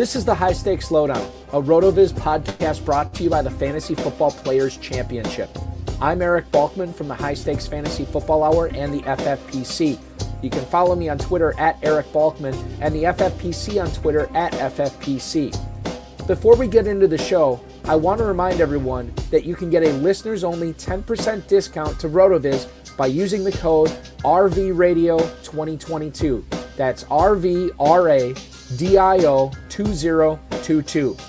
This is the High-Stakes Lowdown, a RotoViz podcast brought to you by the Fantasy Football Players Championship. I'm Eric Balkman from the High-Stakes Fantasy Football Hour and the FFPC. You can follow me on Twitter at Eric Balkman and the FFPC on Twitter at FFPC. Before we get into the show, I want to remind everyone that you can get a listeners-only 10% discount to RotoViz by using the code RVRadio2022. That's RVRADIO2022.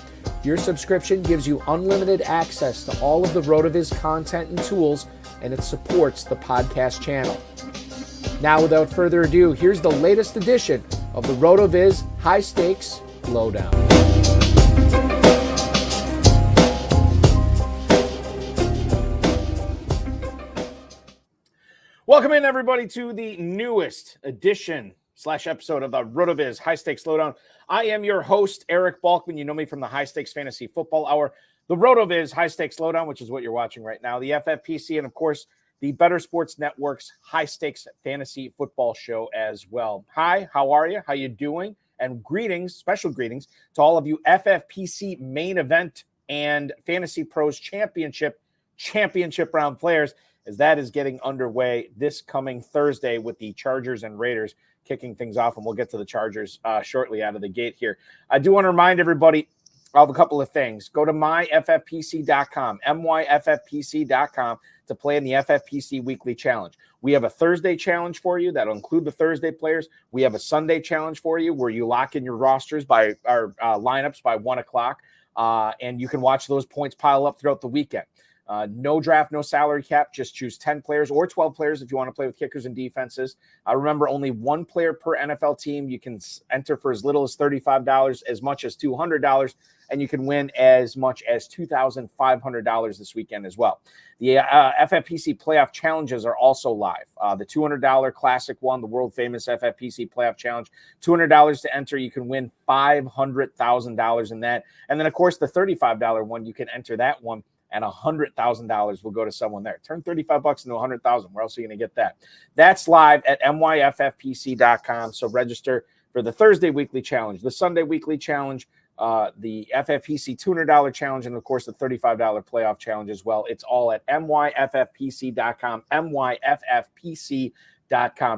Your subscription gives you unlimited access to all of the RotoViz content and tools, and it supports the podcast channel. Now, without further ado, here's the latest edition of the RotoViz High-Stakes Lowdown. Welcome in, everybody, to the newest edition / episode of the RotoViz High-Stakes Lowdown. I am your host, Eric Balkman. You know me from the High-Stakes Fantasy Football Hour, the RotoViz High-Stakes Lowdown, which is what you're watching right now, the FFPC, and, of course, the Better Sports Network's High-Stakes Fantasy Football Show as well. Hi, how are you? How you doing? And greetings, special greetings, to all of you FFPC main event and FantasyPros Championship round players, as that is getting underway this coming Thursday with the Chargers and Raiders kicking things off, and we'll get to the Chargers shortly out of the gate here. I do want to remind everybody of a couple of things. Go to myffpc.com, myffpc.com, to play in the FFPC Weekly Challenge. We have a Thursday challenge for you that'll include the Thursday players. We have a Sunday challenge for you where you lock in your rosters by our lineups by 1 o'clock, and you can watch those points pile up throughout the weekend. No draft, no salary cap. Just choose 10 players or 12 players if you want to play with kickers and defenses. Remember, only one player per NFL team. You can enter for as little as $35, as much as $200, and you can win as much as $2,500 this weekend as well. The FFPC playoff challenges are also live. The $200 classic one, the world famous FFPC playoff challenge, $200 to enter. You can win $500,000 in that. And then, of course, the $35 one, you can enter that one, and $100,000 will go to someone there. Turn $35 into $100,000. Where else are you going to get that? That's live at myffpc.com. So register for the Thursday weekly challenge, the Sunday weekly challenge, the FFPC $200 challenge, and of course the $35 playoff challenge as well. It's all at myffpc.com, myffpc.com.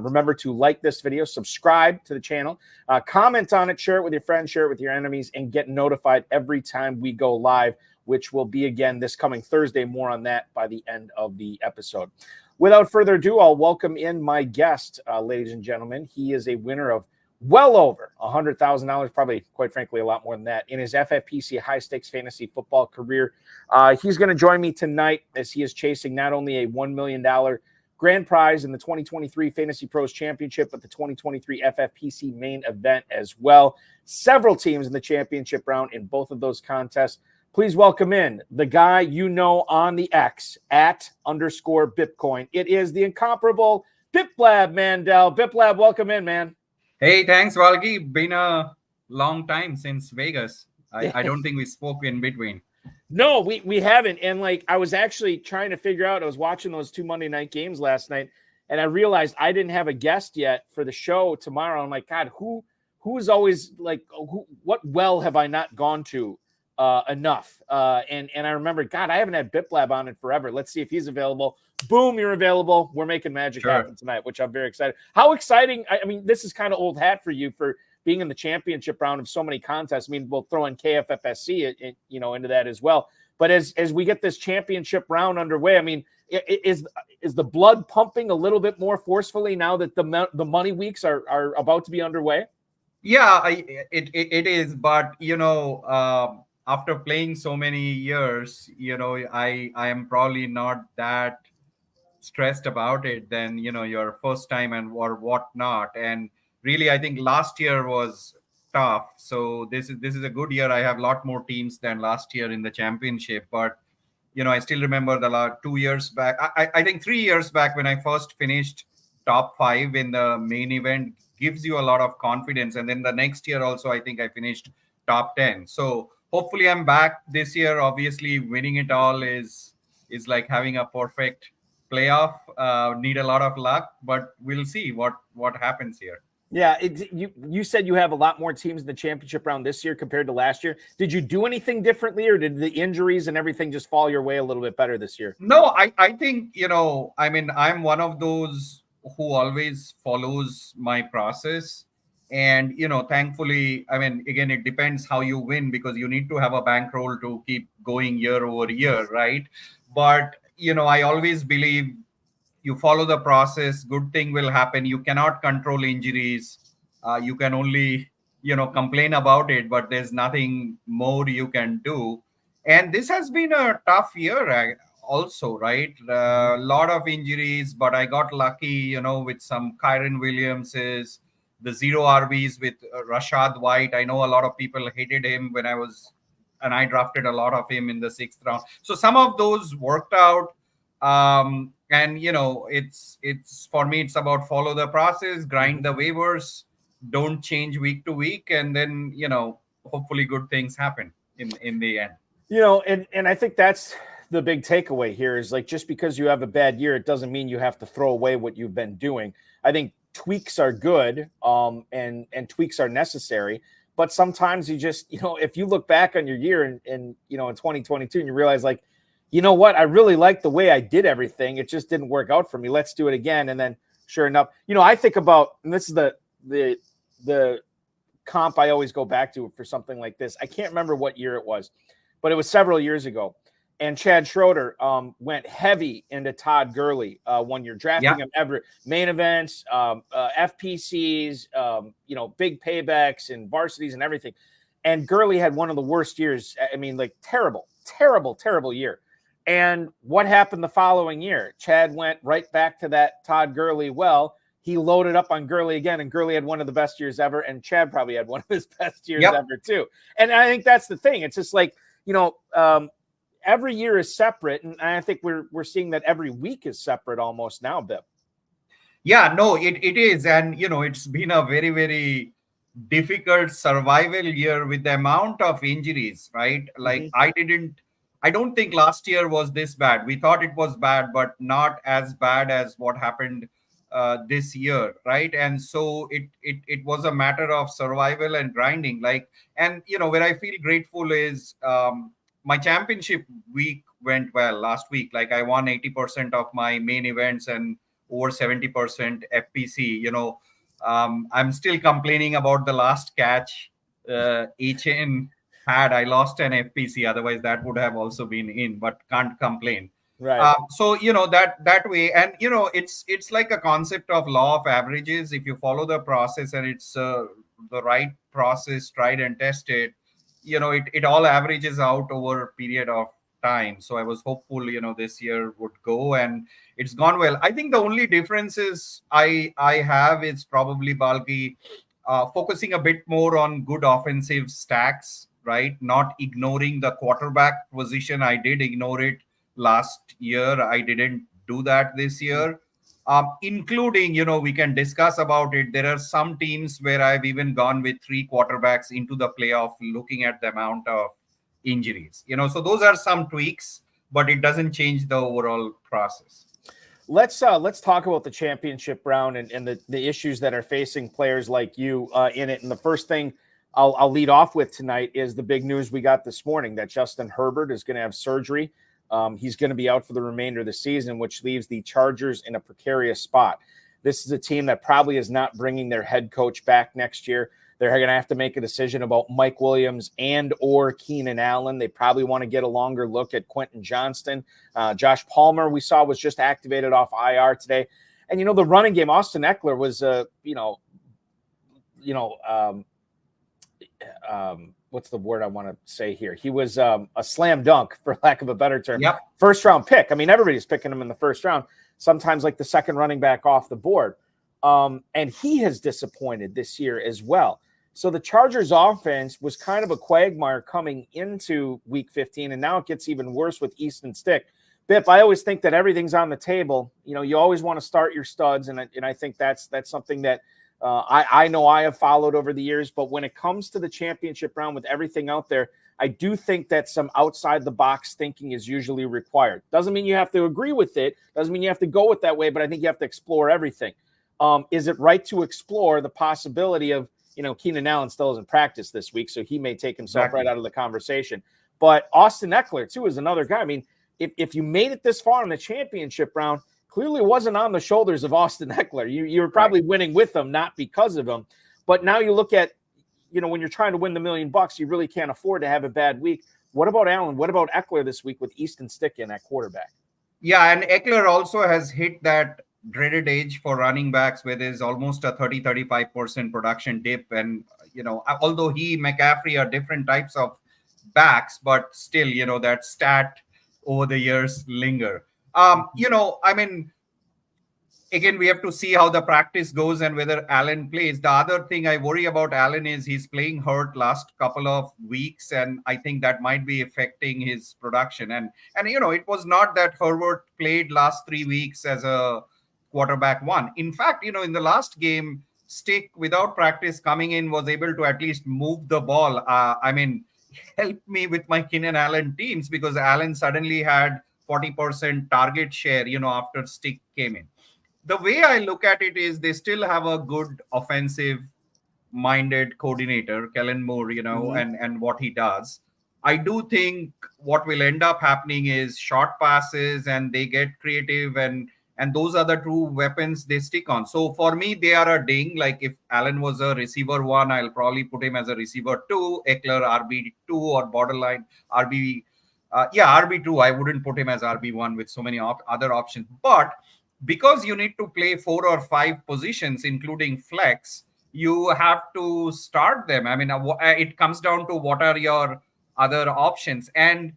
Remember to like this video, subscribe to the channel, comment on it, share it with your friends, share it with your enemies, and get notified every time we go live, which will be again this coming Thursday. More on that by the end of the episode. Without further ado, I'll welcome in my guest, ladies and gentlemen. He is a winner of well over $100,000, probably, quite frankly, a lot more than that, in his FFPC high-stakes fantasy football career. He's going to join me tonight as he is chasing not only a $1 million grand prize in the 2023 FantasyPros Championship, but the 2023 FFPC main event as well. Several teams in the championship round in both of those contests. Please welcome in the guy you know on the X at _Bitcoin. It is the incomparable Biplab Mandal. Biplab, welcome in, man. Hey, thanks, Valgi. Been a long time since Vegas. I don't think we spoke in between. No, we haven't. And I was actually trying to figure out, I was watching those 2 Monday night games last night, and I realized I didn't have a guest yet for the show tomorrow. I'm like, God, who's always what well have I not gone to enough? And I remember, God, I haven't had Biplab on in forever. Let's see if he's available. Boom, you're available. We're making magic happen tonight, which I'm very excited. How exciting. I mean, this is kind of old hat for you for being in the championship round of so many contests. I mean, we'll throw in KFFSC, into that as well. But as we get this championship round underway, I mean, is the blood pumping a little bit more forcefully now that the money weeks are about to be underway? Yeah, it is. But, after playing so many years, I am probably not that stressed about it than, your first time or whatnot. And really, I think last year was tough. So this is a good year. I have a lot more teams than last year in the championship. But, I still remember the 2 years back. I think 3 years back when I first finished top 5 in the main event gives you a lot of confidence. And then the next year also, I think I finished top 10. So hopefully I'm back this year. Obviously, winning it all is like having a perfect playoff. Need a lot of luck, but we'll see what happens here. Yeah, you said you have a lot more teams in the championship round this year compared to last year. Did you do anything differently, or did the injuries and everything just fall your way a little bit better this year? No, I think, I mean, I'm one of those who always follows my process. And, thankfully, I mean, again, it depends how you win, because you need to have a bankroll to keep going year over year, right? But, I always believe you follow the process, good thing will happen. You cannot control injuries. You can only, complain about it, but there's nothing more you can do. And this has been a tough year also, right? A lot of injuries, but I got lucky, with some Kyron Williamses, the zero RBs with Rashad White. I know a lot of people hated him and I drafted a lot of him in the 6th round. So some of those worked out. And it's for me, it's about follow the process, grind the waivers, don't change week to week, and then hopefully good things happen in the end. And I think that's the big takeaway here is, like, just because you have a bad year, it doesn't mean you have to throw away what you've been doing. I think tweaks are good, and tweaks are necessary, but sometimes you just, if you look back on your year in 2022 and you realize, like, you know what, I really like the way I did everything, it just didn't work out for me, let's do it again. And then sure enough, I think about, and this is the comp I always go back to for something like this. I can't remember what year it was, but it was several years ago. And Chad Schroeder went heavy into Todd Gurley one year, drafting him every main events, FPCs, big paybacks and varsities and everything. And Gurley had one of the worst years. I mean, like, terrible year. And what happened the following year? Chad went right back to that Todd Gurley. Well, he loaded up on Gurley again, and Gurley had one of the best years ever, and Chad probably had one of his best years ever too. And I think that's the thing. It's just like, every year is separate, and I think we're seeing that every week is separate almost now, Bip. Yeah, no, it is. And, it's been a very, very difficult survival year with the amount of injuries, right? Like, I don't think last year was this bad. We thought it was bad, but not as bad as what happened this year, right? And so it was a matter of survival and grinding. And where I feel grateful is my championship week went well last week. Like, I won 80% of my main events and over 70% FPC. I'm still complaining about the last catch HN had. I lost an FPC, otherwise that would have also been in, but can't complain. Right. So that way, and it's like a concept of law of averages. If you follow the process and it's the right process, tried and tested, it all averages out over a period of time. So I was hopeful this year would go, and it's gone well. I think the only difference is I have is probably Balki focusing a bit more on good offensive stacks, right? Not ignoring the quarterback position. I did ignore it last year. I didn't do that this year. Including, we can discuss about it. There are some teams where I've even gone with 3 quarterbacks into the playoff, looking at the amount of injuries. So those are some tweaks, but it doesn't change the overall process. Let's talk about the championship round and the issues that are facing players like you in it. And the first thing I'll lead off with tonight is the big news we got this morning that Justin Herbert is going to have surgery. He's going to be out for the remainder of the season, which leaves the Chargers in a precarious spot. This is a team that probably is not bringing their head coach back next year. They're going to have to make a decision about Mike Williams and or Keenan Allen. They probably want to get a longer look at Quentin Johnston. Josh Palmer, we saw, was just activated off IR today. And, the running game, Austin Eckler was, what's the word I want to say here? He was a slam dunk, for lack of a better term. Yep. First round pick. I mean, everybody's picking him in the first round, sometimes like the second running back off the board. And he has disappointed this year as well. So the Chargers offense was kind of a quagmire coming into week 15, and now it gets even worse with Easton Stick. Bip, I always think that everything's on the table. You always want to start your studs, and I think that's something that I know I have followed over the years. But when it comes to the championship round with everything out there, I do think that some outside-the-box thinking is usually required. Doesn't mean you have to agree with it. Doesn't mean you have to go with that way, but I think you have to explore everything. is it right to explore the possibility of, Keenan Allen still isn't practice this week, so he may take himself right out of the conversation. But Austin Eckler, too, is another guy. I mean, if you made it this far in the championship round, clearly wasn't on the shoulders of Austin Eckler. You were probably winning with him, not because of him. But now you look at, when you're trying to win the $1 million, you really can't afford to have a bad week. What about Allen? What about Eckler this week with Easton Stick in at quarterback? Yeah, and Eckler also has hit that dreaded age for running backs where there's almost a 30-35% production dip. And, although McCaffrey are different types of backs, but still, that stat over the years linger. Again, we have to see how the practice goes and whether Allen plays. The other thing I worry about Allen is he's playing hurt last couple of weeks, and I think that might be affecting his production. And it was not that Herbert played last 3 weeks as a quarterback one. In fact, in the last game, Stick, without practice coming in, was able to at least move the ball. Helped me with my Keenan Allen teams because Allen suddenly had 40% target share, after Stick came in. The way I look at it is they still have a good offensive-minded coordinator, Kellen Moore, and what he does. I do think what will end up happening is short passes and they get creative and those are the two weapons they stick on. So for me, they are a ding. Like if Allen was a receiver one, I'll probably put him as a receiver two, Eckler RB2 or borderline RB. RB2. I wouldn't put him as RB1 with so many other options. But because you need to play 4 or 5 positions, including flex, you have to start them. It comes down to what are your other options. And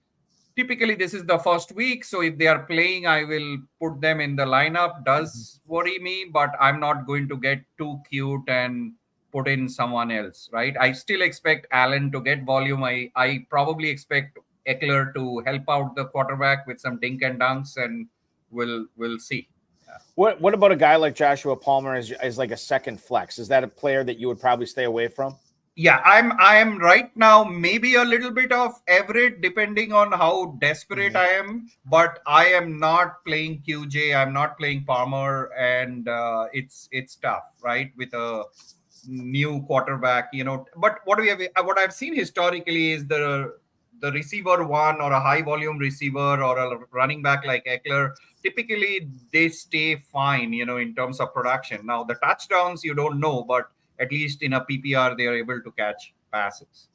typically, this is the first week. So if they are playing, I will put them in the lineup. Does worry me, but I'm not going to get too cute and put in someone else, right? I still expect Allen to get volume. I probably expect Eckler to help out the quarterback with some dink and dunks, and we'll see. What about a guy like Joshua Palmer as like a second flex? Is that a player that you would probably stay away from? Yeah, I am right now maybe a little bit of Everett depending on how desperate I am, but I am not playing QJ. I'm not playing Palmer, and it's tough, right? With a new quarterback, But what I've seen historically is the receiver one or a high volume receiver or a running back like Eckler, typically they stay fine, in terms of production. Now the touchdowns you don't know, but at least in a PPR they are able to catch passes.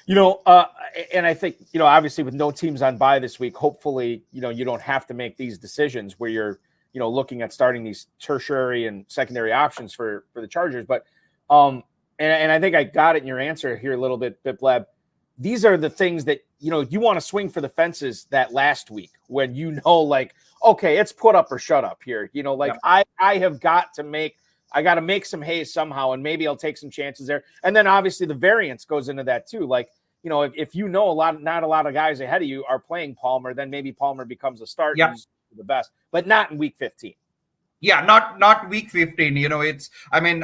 And I think, obviously with no teams on bye this week, hopefully, you don't have to make these decisions where you're, looking at starting these tertiary and secondary options for the Chargers. But and I think I got it in your answer here a little bit, Biplab. These are the things that, you want to swing for the fences that last week when like, okay, it's put up or shut up here. I have got to make some hay somehow, and maybe I'll take some chances there. And then obviously the variance goes into that too. Like, if not a lot of guys ahead of you are playing Palmer, then maybe Palmer becomes a start. Yeah. The best, but not in week 15. Yeah, not week 15.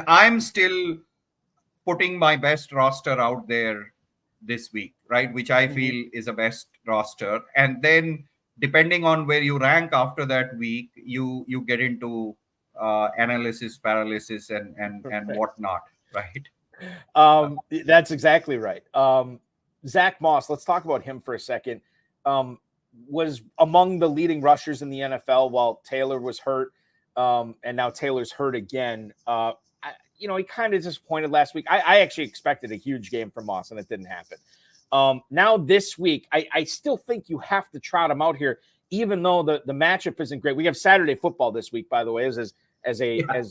I'm still putting my best roster out there this week, right? Which I feel is a best roster. And then depending on where you rank after that week, you get into analysis paralysis and whatnot, right? That's exactly right. Zach Moss, let's talk about him for a second. Was among the leading rushers in the NFL while Taylor was hurt, and now Taylor's hurt again. He kind of disappointed last week. I actually expected a huge game from Moss, and it didn't happen. Now this week, I still think you have to trot him out here, even though the matchup isn't great. We have Saturday football this week, by the way, as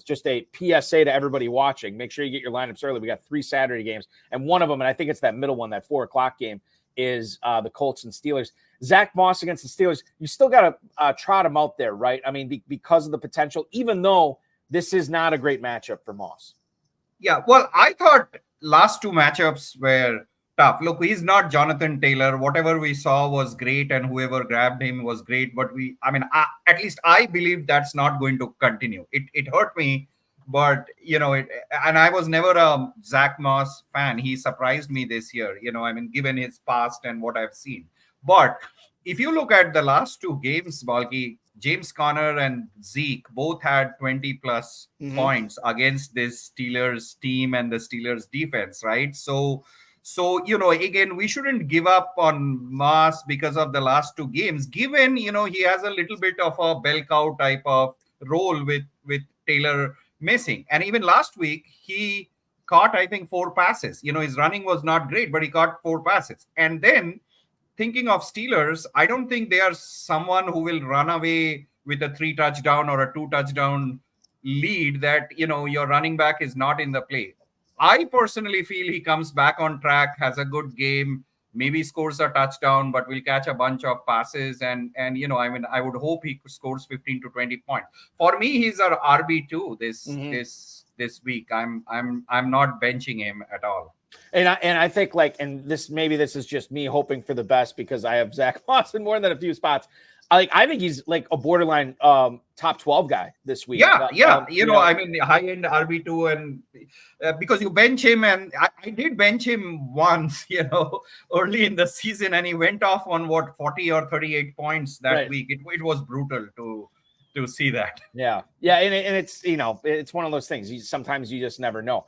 just a PSA to everybody watching. Make sure you get your lineups early. We got 3 Saturday games, and one of them, and I think it's that middle one, that 4:00 game, is the Colts and Steelers. Zach Moss against the Steelers. You still got to trot him out there, right? I mean, because of the potential, even though this is not a great matchup for Moss. Yeah, well, I thought last 2 matchups were tough. Look, he's not Jonathan Taylor. Whatever we saw was great, and whoever grabbed him was great. But at least I believe that's not going to continue. It hurt me, but and I was never a Zach Moss fan. He surprised me this year. Given his past and what I've seen. But if you look at the last two games, Balki, James Conner and Zeke both had 20 plus points against this Steelers team and the Steelers defense, right? So, again, we shouldn't give up on Mas because of the last two games, given, he has a little bit of a bell cow type of role with Taylor missing. And even last week, he caught, I think, 4 passes. His running was not great, but he caught 4 passes. And then thinking of Steelers, I don't think they are someone who will run away with a 3 touchdown or a 2 touchdown lead that, your running back is not in the play. I personally feel he comes back on track, has a good game, maybe scores a touchdown, but will catch a bunch of passes. And I would hope he scores 15 to 20 points. For me, he's our RB2 this week. I'm not benching him at all. And I think this is just me hoping for the best because I have Zach Moss in more than a few spots. I think he's like a borderline top 12 guy this week. Yeah. High-end RB2 and because you bench him, and I did bench him once, early in the season, and he went off on 40 or 38 points that week. It was brutal to see that. Yeah. And it's, it's one of those things. Sometimes you just never know.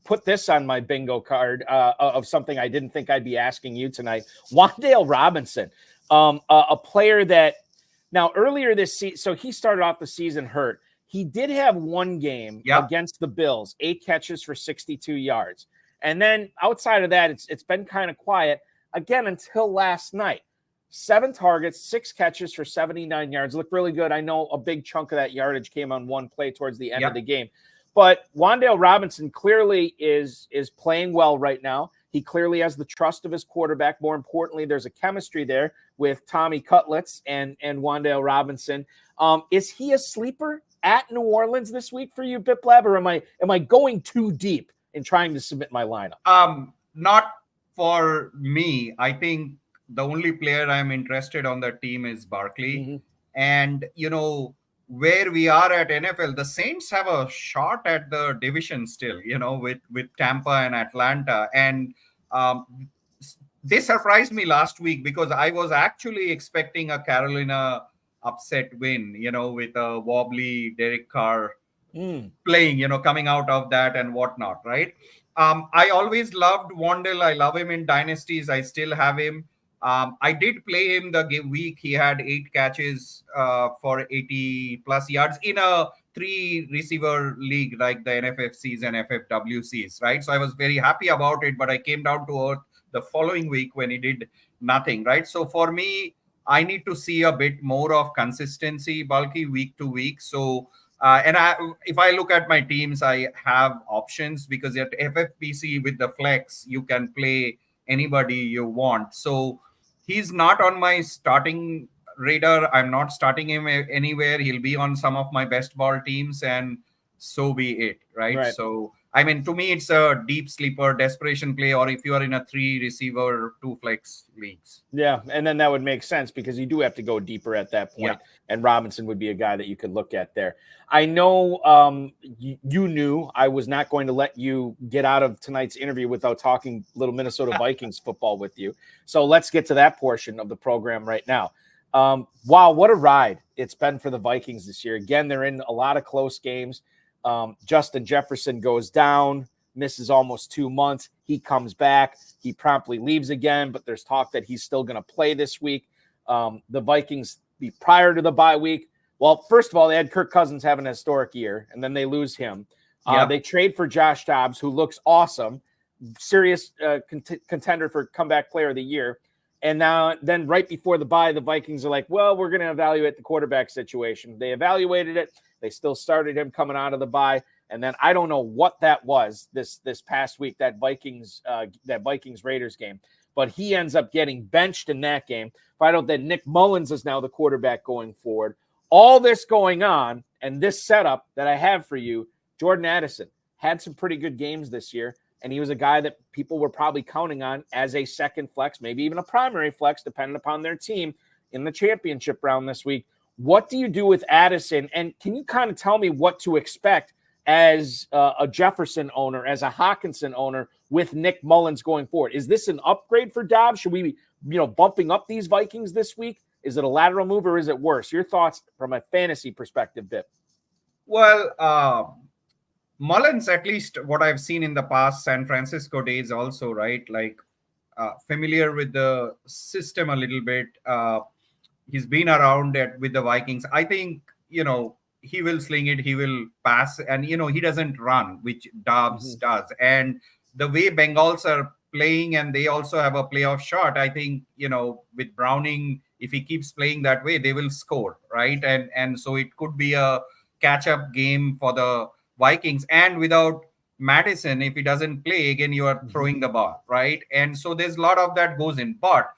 Put this on my bingo card of something I didn't think I'd be asking you tonight. Wan'Dale Robinson, a player that now earlier this season, so he started off the season hurt. He did have one game against the Bills, 8 catches for 62 yards. And then outside of that, it's been kind of quiet again until last night. 7 targets, 6 catches for 79 yards. Looked really good. I know a big chunk of that yardage came on one play towards the end of the game. But Wan'Dale Robinson clearly is playing well right now. He clearly has the trust of his quarterback. More importantly, there's a chemistry there with Tommy Cutlets and Wan'Dale Robinson. Is he a sleeper at New Orleans this week for you, Biplab, or am I going too deep in trying to submit my lineup? Not for me. I think the only player I'm interested on the team is Barkley. And, where we are at NFL, the Saints have a shot at the division still, with Tampa and Atlanta. And they surprised me last week because I was actually expecting a Carolina upset win, with a wobbly Derek Carr playing, coming out of that and whatnot, right? I always loved Wan'Dale. I love him in dynasties. I still have him. I did play him the week. He had 8 catches for 80 plus yards in a 3 receiver league like the NFFCs and FFWCs, right? So I was very happy about it, but I came down to earth the following week when he did nothing, right? So for me, I need to see a bit more of consistency, Bulky, week to week. So, if I look at my teams, I have options because at FFPC with the flex, you can play anybody you want. So he's not on my starting radar. I'm not starting him anywhere. He'll be on some of my best ball teams, and so be it, right? So, to me, it's a deep sleeper, desperation play, or if you are in a 3 receiver, 2 flex leagues. Yeah, and then that would make sense because you do have to go deeper at that point, and Robinson would be a guy that you could look at there. I know you knew I was not going to let you get out of tonight's interview without talking little Minnesota Vikings football with you. So let's get to that portion of the program right now. Wow, what a ride it's been for the Vikings this year. Again, they're in a lot of close games. Justin Jefferson goes down, misses almost 2 months. He comes back. He promptly leaves again, but there's talk that he's still going to play this week. The Vikings, prior to the bye week, well, first of all, they had Kirk Cousins having a historic year, and then they lose him. They trade for Josh Dobbs, who looks awesome, serious contender for comeback player of the year. And then right before the bye, the Vikings are like, well, we're going to evaluate the quarterback situation. They evaluated it. They still started him coming out of the bye. And then I don't know what that was this past week, that Vikings Raiders game, but he ends up getting benched in that game. Find out that Nick Mullins is now the quarterback going forward. All this going on, and this setup that I have for you, Jordan Addison had some pretty good games this year, and he was a guy that people were probably counting on as a second flex, maybe even a primary flex, depending upon their team in the championship round this week. What do you do with Addison? And can you kind of tell me what to expect as a Jefferson owner, as a Hawkinson owner with Nick Mullins going forward. Is this an upgrade for Dobbs? Should we be, bumping up these Vikings this week? Is it a lateral move or is it worse? Your thoughts from a fantasy perspective, Bip. Well, Mullins, at least what I've seen in the past San Francisco days also, right? Like familiar with the system a little bit. He's been around with the Vikings. I think, he will sling it, he will pass, and, he doesn't run, which Dobbs does. And the way Bengals are playing, and they also have a playoff shot, I think, with Browning, if he keeps playing that way, they will score, right? And so it could be a catch-up game for the Vikings. And without Madison, if he doesn't play, again, you are throwing the ball, right? And so there's a lot of that goes in. But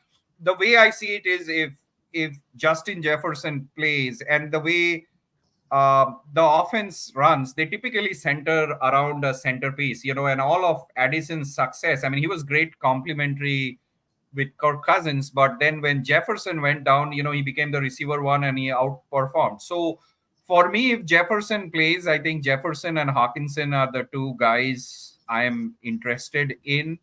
the way I see it is if Justin Jefferson plays, and the way the offense runs, they typically center around a centerpiece, and all of Addison's success. I mean, he was great complementary with Kirk Cousins, but then when Jefferson went down, he became the receiver one and he outperformed. So for me, if Jefferson plays, I think Jefferson and Hawkinson are the two guys I am interested in.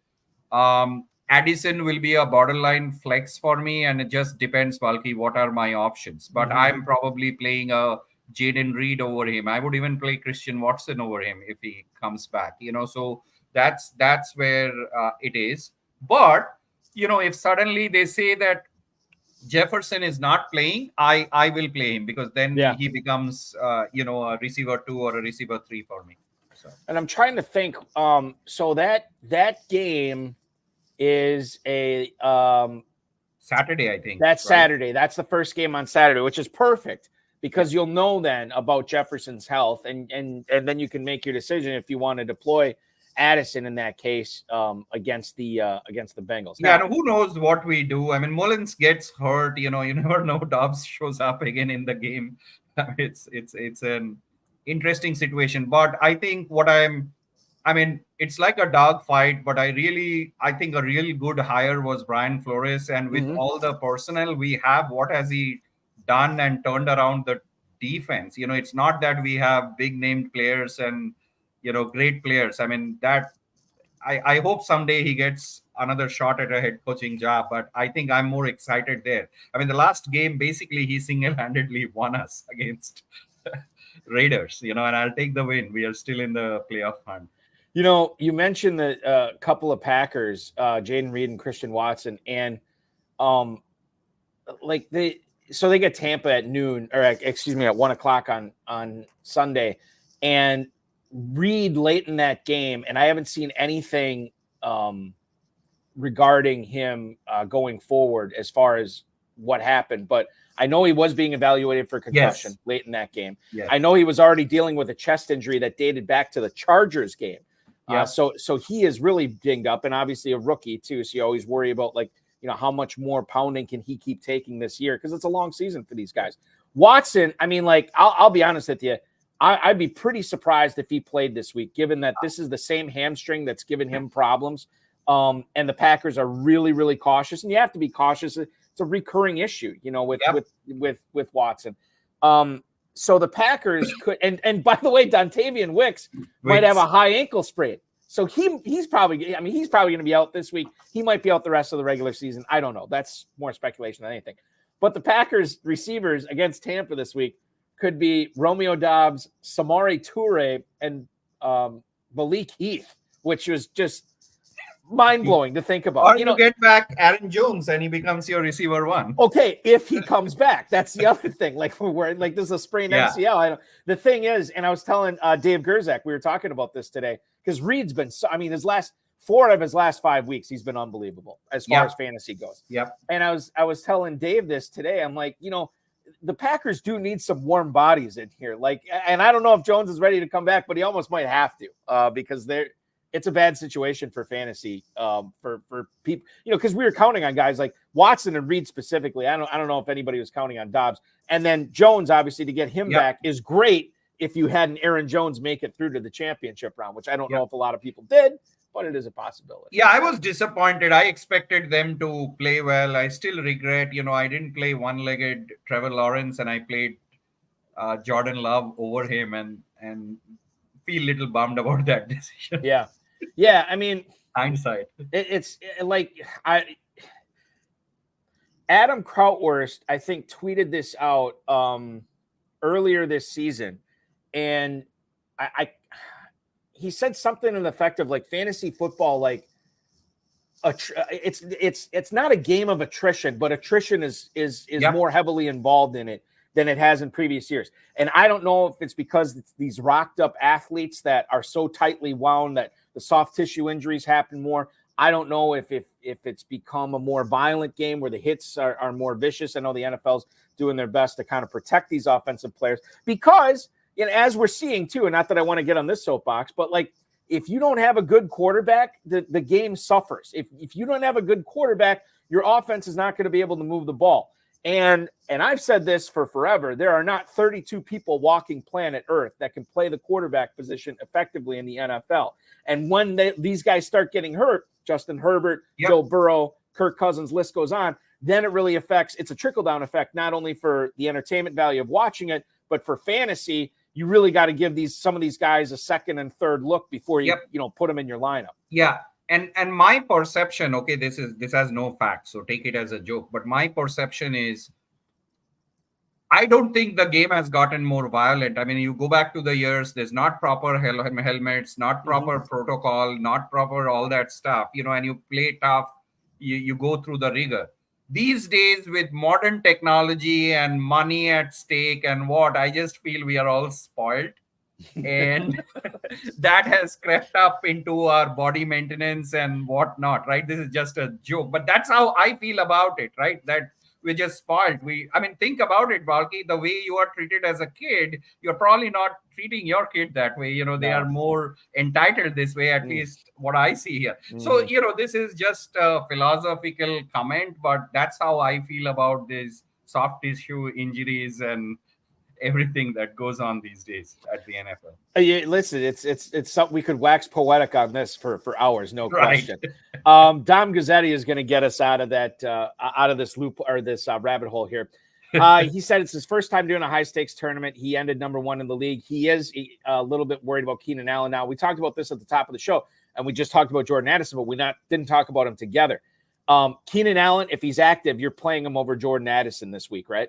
Addison will be a borderline flex for me, and it just depends, Balki, what are my options. But I'm probably playing a Jaden Reed over him. I would even play Christian Watson over him if he comes back. So that's where it is. But if suddenly they say that Jefferson is not playing, I will play him, because then he becomes a receiver 2 or a receiver 3 for me. So. And I'm trying to think. So that game is a Saturday, I think. That's right? Saturday. That's the first game on Saturday, which is perfect because you'll know then about Jefferson's health, and then you can make your decision if you want to deploy Addison in that case against the Bengals. Now, who knows what we do? I mean, Mullins gets hurt. You never know. Dobbs shows up again in the game. It's an interesting situation. But I think it's like a dog fight. But I think a really good hire was Brian Flores, and with all the personnel we have, what has he done and turned around the defense? It's not that we have big named players and great players. I mean, that I hope someday he gets another shot at a head coaching job, but I think I'm more excited there. I mean, the last game, basically, he single-handedly won us against Raiders, and I'll take the win. We are still in the playoff hunt. You mentioned the couple of Packers, Jaden Reed and Christian Watson, and they get Tampa at noon, or at 1:00 on Sunday, and Reed late in that game, and I haven't seen anything regarding him going forward as far as what happened, but I know he was being evaluated for concussion late in that game. Yes. I know he was already dealing with a chest injury that dated back to the Chargers game. So he is really dinged up, and obviously a rookie too. So you always worry about how much more pounding can he keep taking this year, because it's a long season for these guys. Watson, I mean, I'll be honest with you. I'd be pretty surprised if he played this week, given that this is the same hamstring that's given him problems. And the Packers are really, really cautious, and you have to be cautious. It's a recurring issue, with Watson. So the Packers could, and by the way, Dontavian Wicks might have a high ankle sprain. So he's probably going to be out this week. He might be out the rest of the regular season. I don't know. That's more speculation than anything. But the Packers receivers against Tampa this week could be Romeo Doubs, Samori Toure, and Malik Heath, which was just mind-blowing to think about. Or you get back Aaron Jones and he becomes your receiver 1. Okay, if he comes back. That's the other thing. This is a sprained MCL. The thing is, and I was telling Dave Gerzak, we were talking about this today, because Reed's been his last 4 of his last 5 weeks, he's been unbelievable as far as fantasy goes. Yep. And I was telling Dave this today. I'm like, the Packers do need some warm bodies in here. And I don't know if Jones is ready to come back, but he almost might have to because it's a bad situation for fantasy for people, because we were counting on guys like Watson and Reed specifically. I don't know if anybody was counting on Dobbs, and then Jones, obviously, to get him back is great if you had an Aaron Jones make it through to the championship round, which I don't know if a lot of people did, but it is a possibility. Yeah, I was disappointed. I expected them to play well. I still regret, I didn't play one-legged Trevor Lawrence, and I played Jordan Love over him. And feel a little bummed about that decision. Yeah. I mean, hindsight. It's like Adam Krautwurst, I think, tweeted this out earlier this season, and he said something in the effect of like fantasy football, like it's not a game of attrition, but attrition is more heavily involved in it than it has in previous years. And I don't know if it's because it's these rocked up athletes that are so tightly wound that the soft tissue injuries happen more. I don't know if it's become a more violent game where the hits are more vicious. I know the NFL's doing their best to kind of protect these offensive players because, as we're seeing too, and not that I want to get on this soapbox, but like if you don't have a good quarterback, the game suffers. If you don't have a good quarterback, your offense is not going to be able to move the ball. And I've said this for forever. There are not 32 people walking planet Earth that can play the quarterback position effectively in the NFL. And when these guys start getting hurt, Justin Herbert, Joe Burrow, Kirk Cousins, list goes on, then it really affects, it's a trickle-down effect, not only for the entertainment value of watching it, but for fantasy. You really got to give some of these guys a second and third look before you put them in your lineup. Yeah. And my perception, okay, this has no facts, so take it as a joke. But my perception is, I don't think the game has gotten more violent. I mean, you go back to the years, there's not proper helmets, not proper protocol, not proper all that stuff, and you play tough, you go through the rigor. These days, with modern technology and money at stake and I just feel we are all spoiled. And that has crept up into our body maintenance and whatnot, right? This is just a joke, but that's how I feel about it, right? That we're just spoiled. Think about it, Balki. The way you are treated as a kid, you're probably not treating your kid that way. They are more entitled this way, at least what I see here. So, this is just a philosophical comment, but that's how I feel about these soft tissue injuries and everything that goes on these days at the NFL. Yeah, listen, it's something we could wax poetic on this for hours, no question. Dom Gazzetti is going to get us out of that out of this loop or this rabbit hole here. He said it's his first time doing a high stakes tournament. He ended number 1 in the league. He is a little bit worried about Keenan Allen. Now, we talked about this at the top of the show, and we just talked about Jordan Addison, but we didn't talk about him together. Keenan Allen, if he's active, you're playing him over Jordan Addison this week, right?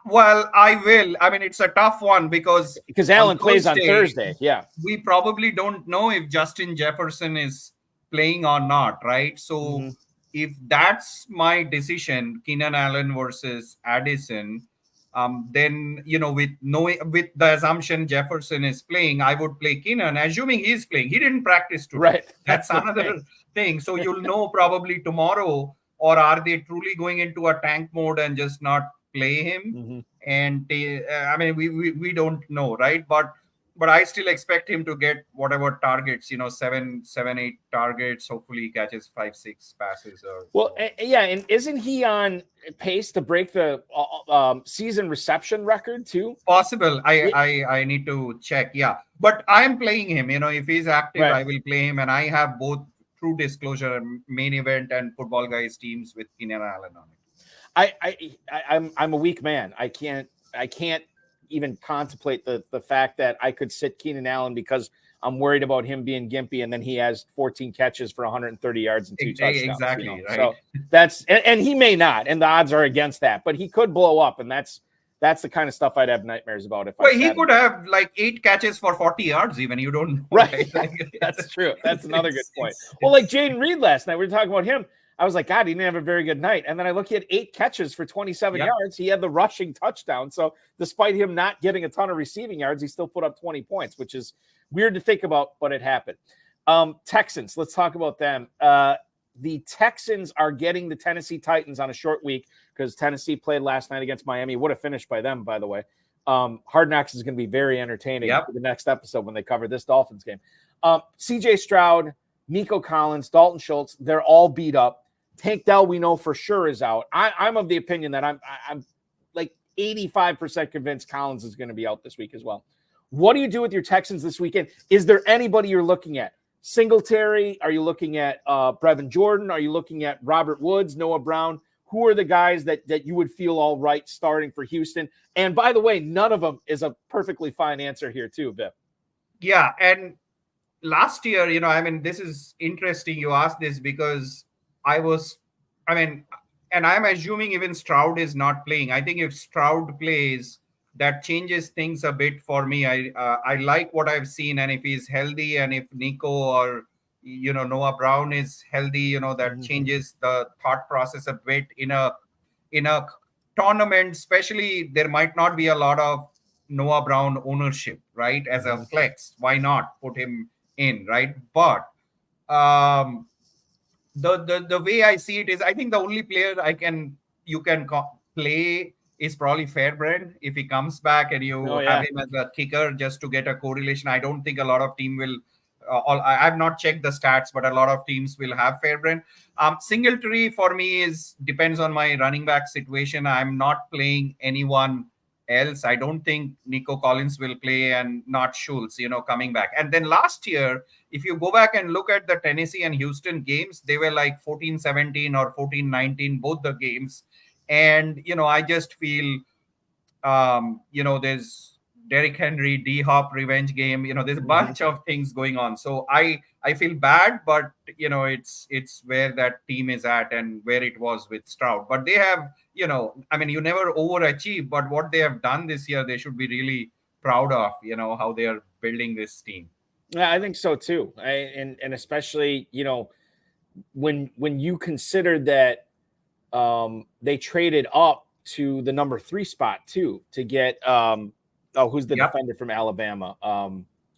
Well, I will. I mean, it's a tough one because Allen plays on Thursday. Yeah. We probably don't know if Justin Jefferson is playing or not, right? So if that's my decision, Keenan Allen versus Addison, then, with the assumption Jefferson is playing, I would play Keenan, assuming he's playing. He didn't practice today. Right. That's another thing. So you'll know probably tomorrow, or are they truly going into a tank mode and just not play him? And we don't know, right? But I still expect him to get whatever targets, 7, 8 targets. Hopefully he catches 5, 6 passes. And isn't he on pace to break the season reception record too? Possible. I need to check. Yeah, but I'm playing him. If he's active, I will play him, and I have both True Disclosure, Main Event, and Football Guys teams with Keenan Allen on it. I'm a weak man. I can't even contemplate the fact that I could sit Keenan Allen because I'm worried about him being gimpy, and then he has 14 catches for 130 yards and 2 touchdowns. Exactly. Right. So that's and he may not, and the odds are against that, but he could blow up, and that's the kind of stuff I'd have nightmares about. He could have like 8 catches for 40 yards, even. You don't know. Right. That's true. That's another good point. Well, like Jaden Reed last night, we were talking about him. I was like, God, he didn't have a very good night. And then I look, he had 8 catches for 27 yards. He had the rushing touchdown. So despite him not getting a ton of receiving yards, he still put up 20 points, which is weird to think about, but it happened. Texans, let's talk about them. The Texans are getting the Tennessee Titans on a short week because Tennessee played last night against Miami. What a finish by them, by the way. Hard Knocks is going to be very entertaining for the next episode when they cover this Dolphins game. CJ Stroud, Nico Collins, Dalton Schultz, they're all beat up. Tank Dell, we know for sure, is out. I'm of the opinion that I'm like 85% convinced Collins is going to be out this week as well. What do you do with your Texans this weekend? Is there anybody you're looking at? Singletary? Are you looking at Brevin Jordan? Are you looking at Robert Woods, Noah Brown? Who are the guys that you would feel all right starting for Houston? And by the way, none of them is a perfectly fine answer here too, Vip. Yeah, and last year, I mean, this is interesting. You asked this because I was, I mean, and I'm assuming even Stroud is not playing. I think if Stroud plays, that changes things a bit for me. I like what I've seen, and if he's healthy, and if Nico or Noah Brown is healthy, that Mhm. changes the thought process a bit in a tournament. Especially, there might not be a lot of Noah Brown ownership, right? As a Mhm. flex, why not put him in, right? But um, the way I see it is, I think the only player you can play is probably Fairbrand if he comes back and Oh you have yeah. him as a kicker just to get a correlation. I don't think a lot of team will. I've not checked the stats, but a lot of teams will have Fairbrand. Singletary for me is depends on my running back situation. I'm not playing anyone else. I don't think Nico Collins will play and not Schultz, coming back. And then last year, if you go back and look at the Tennessee and Houston games, they were like 14-17 or 14-19, both the games. And, I just feel, there's Derrick Henry, D Hop revenge game, there's a Mhm. bunch of things going on. So I feel bad, but, it's where that team is at and where it was with Stroud. But they have, I mean, you never overachieve, but what they have done this year, they should be really proud of, how they are building this team. Yeah, I think so too. And especially, when you consider that they traded up to the number 3 spot too to get who's the Yep. defender from Alabama?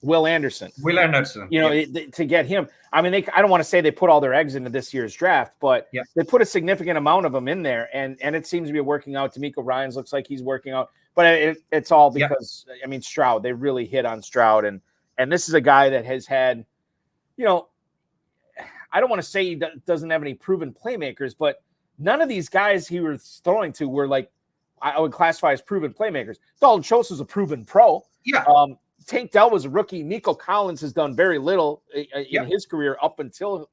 Will Anderson. Will Anderson. Yeah. To get him. I mean, I don't want to say they put all their eggs into this year's draft, but Yeah. they put a significant amount of them in there, and it seems to be working out. D'Amico Ryans looks like he's working out, but it's all because I mean Stroud. They really hit on Stroud, and this is a guy that has had, I don't want to say he doesn't have any proven playmakers, but none of these guys he was throwing to were like I would classify as proven playmakers. Dalton Schultz was a proven pro. Yeah. Tank Dell was a rookie. Nico Collins has done very little in his career up until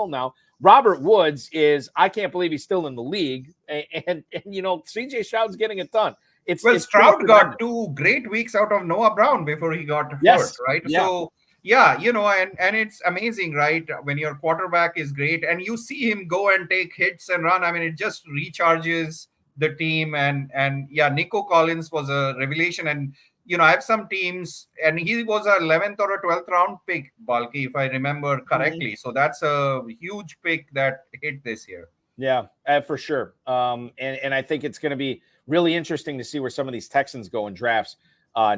now. Robert Woods I can't believe he's still in the league, and CJ Stroud's getting it done. It's Stroud got 2 great weeks out of Noah Brown before he got hurt, right? Yeah. So yeah, and it's amazing, right? When your quarterback is great and you see him go and take hits and run, I mean, it just recharges the team. And yeah, Nico Collins was a revelation. And I have some teams, and he was a 11th or a 12th round pick, Balky, if I remember correctly. Mm-hmm. So that's a huge pick that hit this year. Yeah, for sure. And I think it's going to be really interesting to see where some of these Texans go in drafts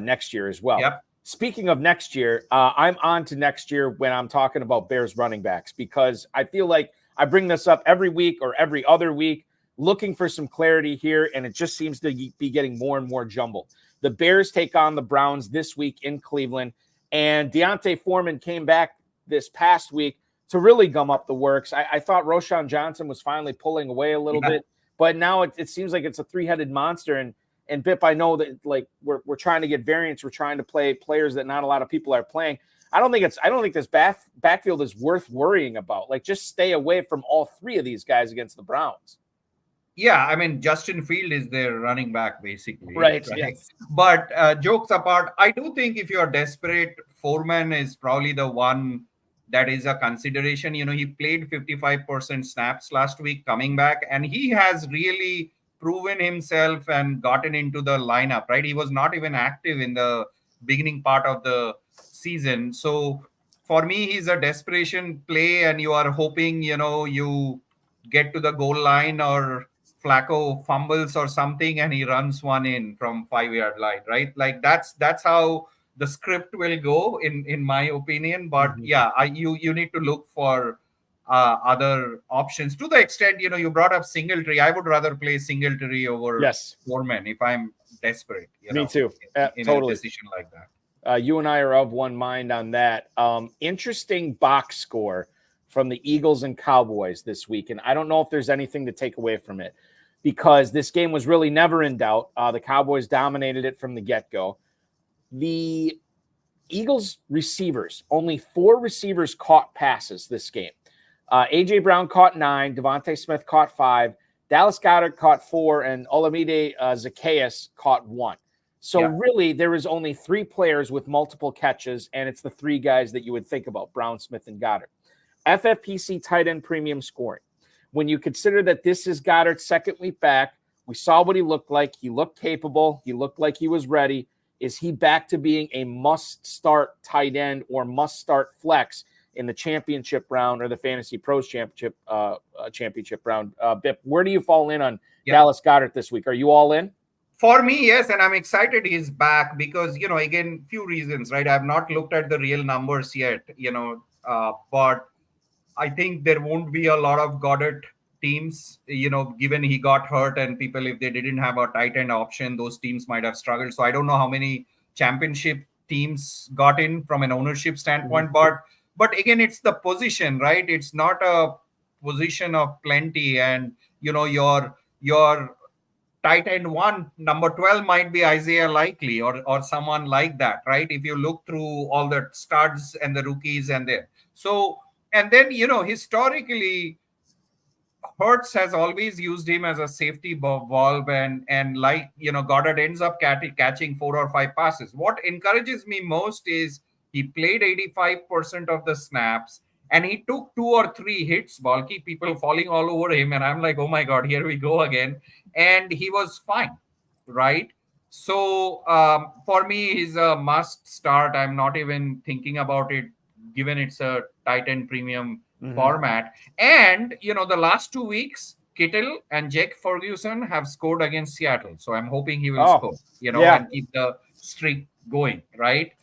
next year as well. Yep. Speaking of next year, I'm on to next year when I'm talking about Bears running backs, because I feel like I bring this up every week or every other week, looking for some clarity here, and it just seems to be getting more and more jumbled. The Bears take on the Browns this week in Cleveland, and Deontay Foreman came back this past week to really gum up the works. I thought Roshan Johnson was finally pulling away a little bit, but now it seems like it's a 3-headed monster. And Bip, I know that like we're trying to get variants. We're trying to play players that not a lot of people are playing. I don't think this backfield is worth worrying about. Like, just stay away from all 3 of these guys against the Browns. Yeah, I mean, Justin Field is their running back, basically. Right? Yes. But jokes apart, I do think if you're desperate, Foreman is probably the one that is a consideration. He played 55% snaps last week coming back, and he has really proven himself and gotten into the lineup, right? He was not even active in the beginning part of the season. So for me, he's a desperation play, and you are hoping, you get to the goal line or Flacco fumbles or something and he runs one in from 5-yard line, right? Like that's how the script will go in my opinion. But yeah, you need to look for other options to the extent, you brought up Singletary. I would rather play Singletary over Foreman if I'm desperate. Me too. In totally. a decision like that. You and I are of one mind on that. Interesting box score from the Eagles and Cowboys this week. And I don't know if there's anything to take away from it, because this game was really never in doubt. The Cowboys dominated it from the get-go. The Eagles receivers, only 4 receivers caught passes this game. A.J. Brown caught 9, Devontae Smith caught 5, Dallas Goedert caught 4, and Olamide Zaccheaus caught 1. So really, there is only 3 players with multiple catches, and it's the 3 guys that you would think about, Brown, Smith, and Goddard. FFPC tight end premium scoring. When you consider that this is Goddard's second week back, we saw what he looked like. He looked capable. He looked like he was ready. Is he back to being a must-start tight end or must-start flex in the championship round or the FantasyPros championship round? Bip, where do you fall in on Dallas Goedert this week? Are you all in? For me, yes, and I'm excited he's back because, again, few reasons, right? I've not looked at the real numbers yet, but I think there won't be a lot of Goddard teams, given he got hurt and people, if they didn't have a tight end option, those teams might have struggled. So I don't know how many championship teams got in from an ownership standpoint, but again, it's the position, right? It's not a position of plenty, and your tight end one, number 12 might be Isaiah Likely or someone like that, right? If you look through all the studs and the rookies and there. So, and then, historically, Hurts has always used him as a safety valve, and Goddard ends up catching 4 or 5 passes. What encourages me most is he played 85% of the snaps, and he took 2 or 3 hits, bulky people falling all over him, and I'm like, oh my God, here we go again. And he was fine, right? So for me, he's a must start. I'm not even thinking about it, given it's a tight end premium format. And, the last 2 weeks, Kittle and Jake Ferguson have scored against Seattle. So I'm hoping he will score, and keep the streak going, right?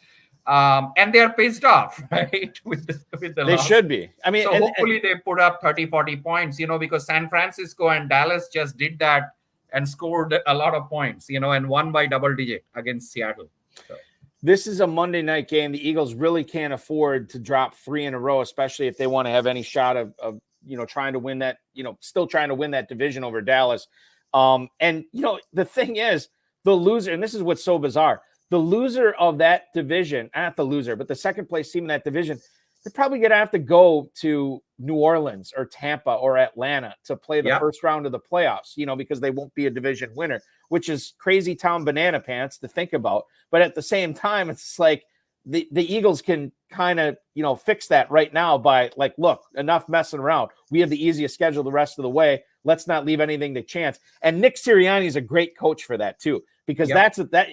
And they're pissed off, right? with the They should be. I mean, so hopefully they put up 30, 40 points, because San Francisco and Dallas just did that and scored a lot of points, and won by double digit against Seattle. So. This is a Monday night game. The Eagles really can't afford to drop 3 in a row, especially if they want to have any shot of trying to win that, still trying to win that division over Dallas. And, the thing is, the loser, and this is what's so bizarre, the loser of that division, not the loser, but the second place team in that division, they're probably going to have to go to New Orleans or Tampa or Atlanta to play the first round of the playoffs, because they won't be a division winner, which is crazy town banana pants to think about. But at the same time, it's like the Eagles can kind of, fix that right now by like, look, enough messing around. We have the easiest schedule the rest of the way. Let's not leave anything to chance. And Nick Sirianni is a great coach for that too, because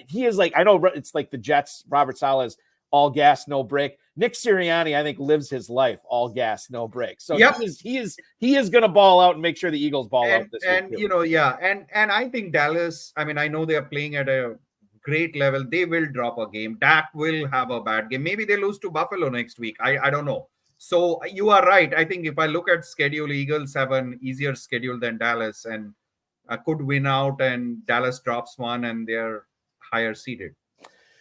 he is like, I know it's like the Jets, Robert Saleh's all gas, no brake. Nick Sirianni, I think, lives his life all gas, no brake. So he is going to ball out and make sure the Eagles ball out this week. And I think Dallas, I mean, I know they are playing at a great level. They will drop a game. Dak will have a bad game. Maybe they lose to Buffalo next week. I don't know. So you are right. I think if I look at schedule, Eagles have an easier schedule than Dallas, and could win out, and Dallas drops one and they're higher seeded.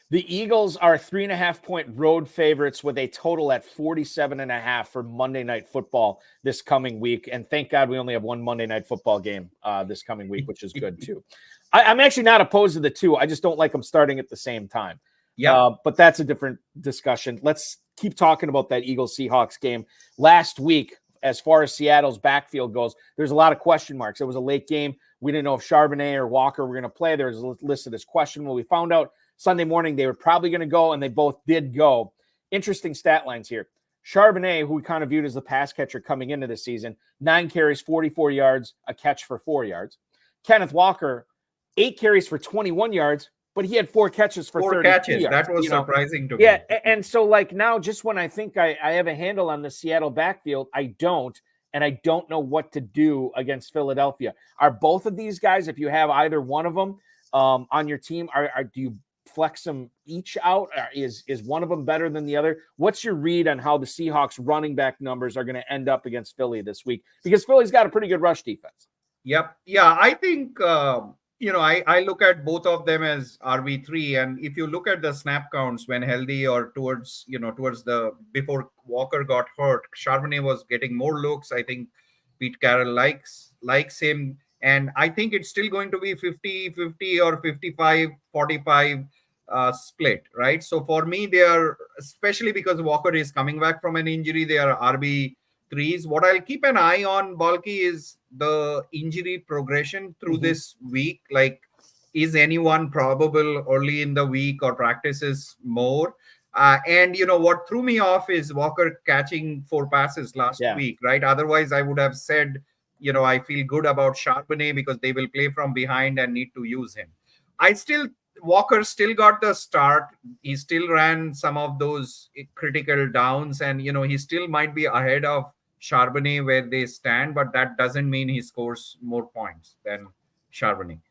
The Eagles are 3.5-point road favorites with a total at 47.5 for Monday Night Football this coming week. And thank God we only have one Monday Night Football game this coming week, which is good too. I'm actually not opposed to the two. I just don't like them starting at the same time. But that's a different discussion. Let's keep talking about that Eagles-Seahawks game. Last week, as far as Seattle's backfield goes, there's a lot of question marks. It was a late game. We didn't know if Charbonnet or Walker were going to play. There was listed as questionable. We found out Sunday morning they were probably going to go, and they both did go. Interesting stat lines here. Charbonnet, who we kind of viewed as the pass catcher coming into the season, 9 carries, 44 yards, a catch for 4 yards. Kenneth Walker, 8 carries for 21 yards, but he had 4 catches for 30 catches. yards. That was surprising to me. Yeah, and so like now, just when I think I have a handle on the Seattle backfield, I don't, and I don't know what to do against Philadelphia. Are both of these guys, if you have either one of them on your team, do you flex them each out? Is one of them better than the other? What's your read on how the Seahawks running back numbers are going to end up against Philly this week? Because Philly's got a pretty good rush defense. Yep. Yeah, I think, I look at both of them as RB3. And if you look at the snap counts when healthy or towards the, before Walker got hurt, Charbonnet was getting more looks. I think Pete Carroll likes him. And I think it's still going to be 50-50 or 55-45 split, right? So for me, they are, especially because Walker is coming back from an injury, they are RB3s. What I'll keep an eye on, Balky, is the injury progression through this week. Like, is anyone probable early in the week or practices more? And what threw me off is Walker catching 4 passes last Yeah. week, right? Otherwise, I would have said, I feel good about Charbonnet because they will play from behind and need to use him. Walker still got the start. He still ran some of those critical downs, and he still might be ahead of Charbonnet where they stand, but that doesn't mean he scores more points than Charbonnet.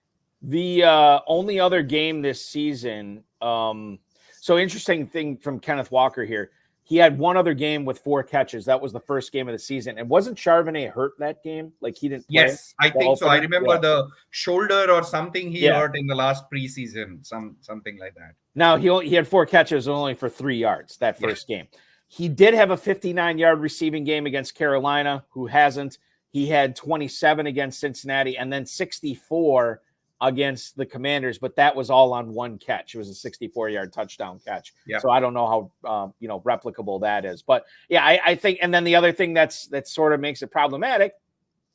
The only other game this season, so interesting thing from Kenneth Walker here. He had one other game with 4 catches. That was the first game of the season. And wasn't Charbonnet hurt that game? Like he didn't play? Yes, I think so. I remember the shoulder or something he hurt in the last preseason, something like that. Now, he had 4 catches only for 3 yards that first game. He did have a 59-yard receiving game against Carolina, who hasn't. He had 27 against Cincinnati and then 64 against the Commanders, but that was all on 1 catch. It was a 64-yard touchdown catch. So I don't know how replicable that is. But yeah, I think, and then the other thing that sort of makes it problematic,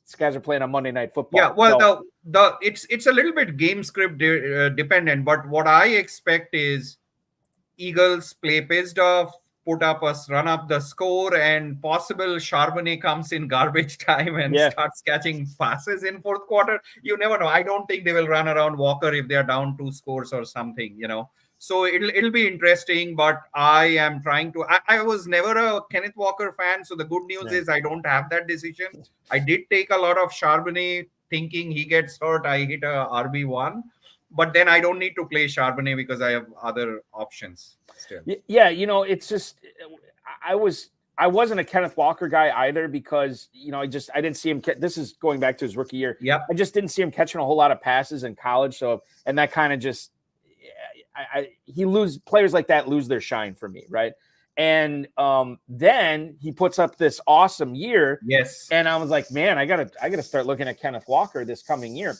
these guys are playing on Monday Night Football. Yeah, well, so, it's a little bit game script dependent, but what I expect is Eagles play pissed off, run up the score, and possible Charbonnet comes in garbage time and starts catching passes in fourth quarter. You never know. I don't think they will run around Walker if they are down 2 scores or something, So it'll be interesting, but I am trying to. I was never a Kenneth Walker fan, so the good news is I don't have that decision. I did take a lot of Charbonnet thinking he gets hurt. I hit a RB1. But then I don't need to play Charbonnet because I have other options still. Yeah, it's just I wasn't a Kenneth Walker guy either because I didn't see him. This is going back to his rookie year. Yeah, I just didn't see him catching a whole lot of passes in college. So and that kind of just players like that lose their shine for me, right? And then he puts up this awesome year. Yes, and I was like, man, I gotta start looking at Kenneth Walker this coming year.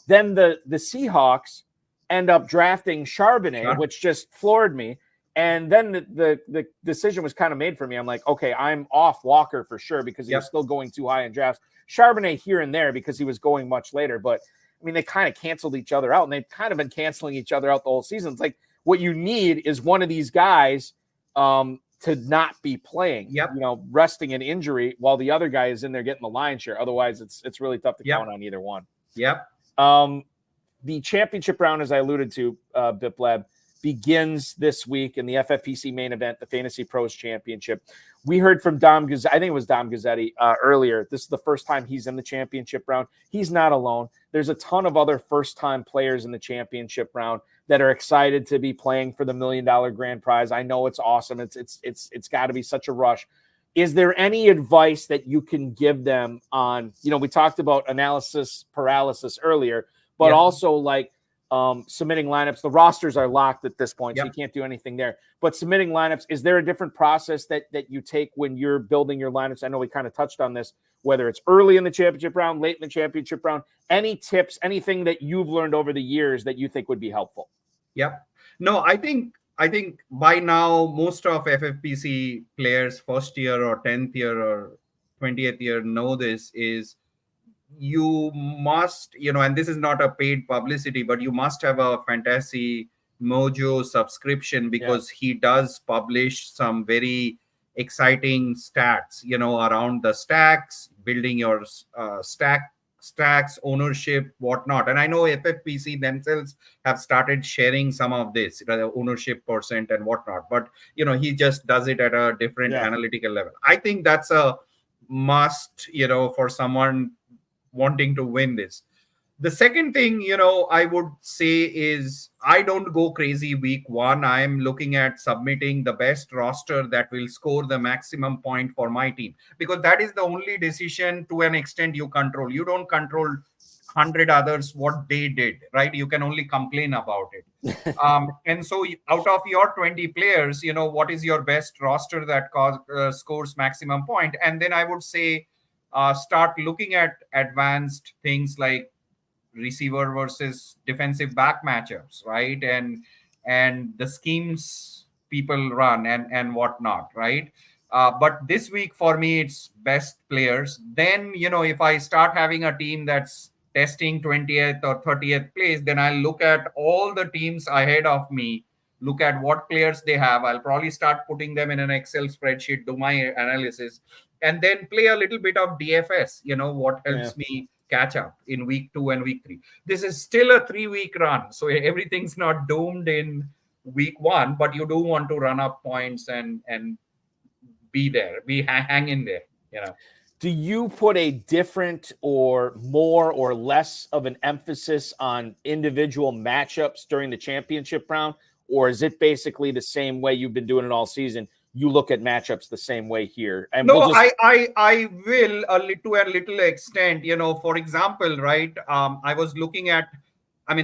Then the Seahawks end up drafting Charbonnet, which just floored me. And then the decision was kind of made for me. I'm like, okay, I'm off Walker for sure because he was still going too high in drafts. Charbonnet here and there because he was going much later. But, I mean, they kind of canceled each other out, and they've kind of been canceling each other out the whole season. It's like what you need is one of these guys to not be playing, resting an injury while the other guy is in there getting the lion's share. Otherwise, it's really tough to count on either one. Yep. The championship round, as I alluded to, Biplab, begins this week in the FFPC main event, the FantasyPros Championship. We heard from Dom Gazzetti, I think it was Dom Gazzetti earlier. This is the first time he's in the championship round. He's not alone. There's a ton of other first-time players in the championship round that are excited to be playing for the $1 million grand prize. I know it's awesome. It's got to be such a rush. Is there any advice that you can give them on, we talked about analysis paralysis earlier, but also like submitting lineups. The rosters are locked at this point, so you can't do anything there. But submitting lineups, is there a different process that you take when you're building your lineups? I know we kind of touched on this, whether it's early in the championship round, late in the championship round. Any tips, anything that you've learned over the years that you think would be helpful? Yep. No, I think by now, most of FFPC players, first year or 10th year or 20th year know this is you must, and this is not a paid publicity, but you must have a Fantasy Mojo subscription because he does publish some very exciting stats, around the stacks, building your stacks, ownership, whatnot. And I know FFPC themselves have started sharing some of this, the ownership percent and whatnot. But, he just does it at a different analytical level. I think that's a must, for someone wanting to win this. The second thing, I would say is I don't go crazy week 1. I'm looking at submitting the best roster that will score the maximum point for my team, because that is the only decision to an extent you control. You don't control 100 others, what they did, right? You can only complain about it. And so out of your 20 players, what is your best roster that scores maximum point? And then I would say start looking at advanced things like receiver versus defensive back matchups, right? And the schemes people run and whatnot, right? But this week for me, it's best players. Then, if I start having a team that's testing 20th or 30th place, then I'll look at all the teams ahead of me, look at what players they have. I'll probably start putting them in an Excel spreadsheet, do my analysis, and then play a little bit of DFS, what helps me catch up in week 2 and week 3. This is still a 3-week run, so everything's not doomed in week 1, but you do want to run up points and be there, hang in there, Do you put a different or more or less of an emphasis on individual matchups during the championship round? Or is it basically the same way you've been doing it all season? You look at matchups the same way here. And no, I will to a little extent, for example, right? I was looking at,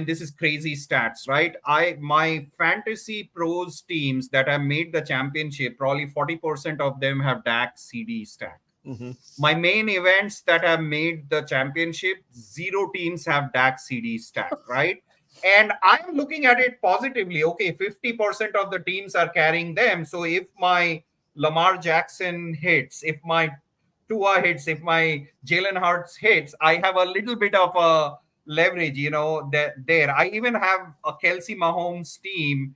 this is crazy stats, right? My fantasy pros teams that have made the championship, probably 40% of them have DAX CD stack. Mm-hmm. My main events that have made the championship, 0 teams have DAX CD stack, right? And I'm looking at it positively. Okay, 50% of the teams are carrying them. So if my Lamar Jackson hits, if my Tua hits, if my Jalen Hurts hits, I have a little bit of a leverage, there. I even have a Kelsey Mahomes team,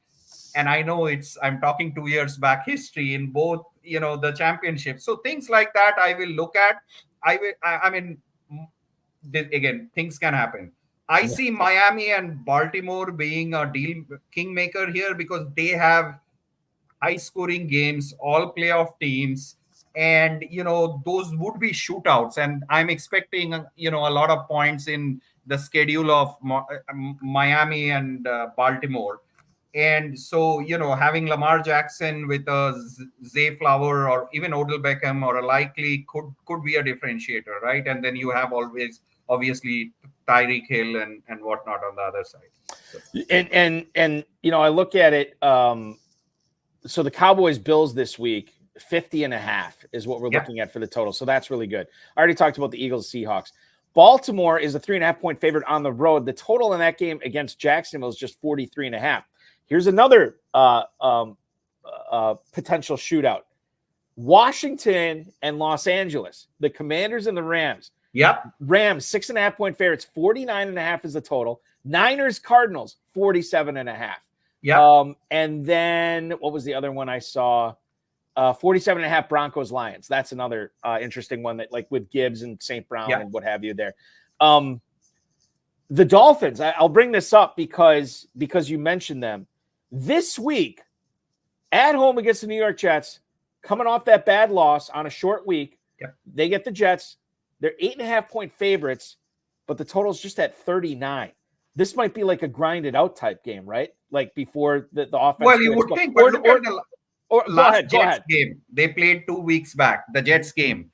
and I know I'm talking 2 years back history in both, the championship. So things like that I will look at. Again, things can happen. I see Miami and Baltimore being a deal kingmaker here because they have high-scoring games, all playoff teams, and those would be shootouts. And I'm expecting a lot of points in the schedule of Miami and Baltimore. And so having Lamar Jackson with a Zay Flower or even Odell Beckham or a likely could be a differentiator, right? And then you have obviously Tyreek Hill and whatnot on the other side. So. And I look at it. So the Cowboys Bills this week, 50.5 is what we're looking at for the total. So that's really good. I already talked about the Eagles Seahawks. Baltimore is a 3.5 point favorite on the road. The total in that game against Jacksonville is just 43.5. Here's another potential shootout. Washington and Los Angeles, the Commanders and the Rams. Yep. Rams, 6.5 point favorites, 49.5 is the total. Niners, Cardinals, 47.5. Yeah. And then what was the other one I saw? 47.5 Broncos, Lions. That's another interesting one that like with Gibbs and St. Brown and what have you there. The Dolphins, I'll bring this up because you mentioned them. This week, at home against the New York Jets, coming off that bad loss on a short week, they get the Jets. They're 8.5 point favorites, but the total's just at 39. This might be like a grinded out type game, right? Like before the offense. Well, you would think, but look at the last Jets game they played 2 weeks back, the Jets game.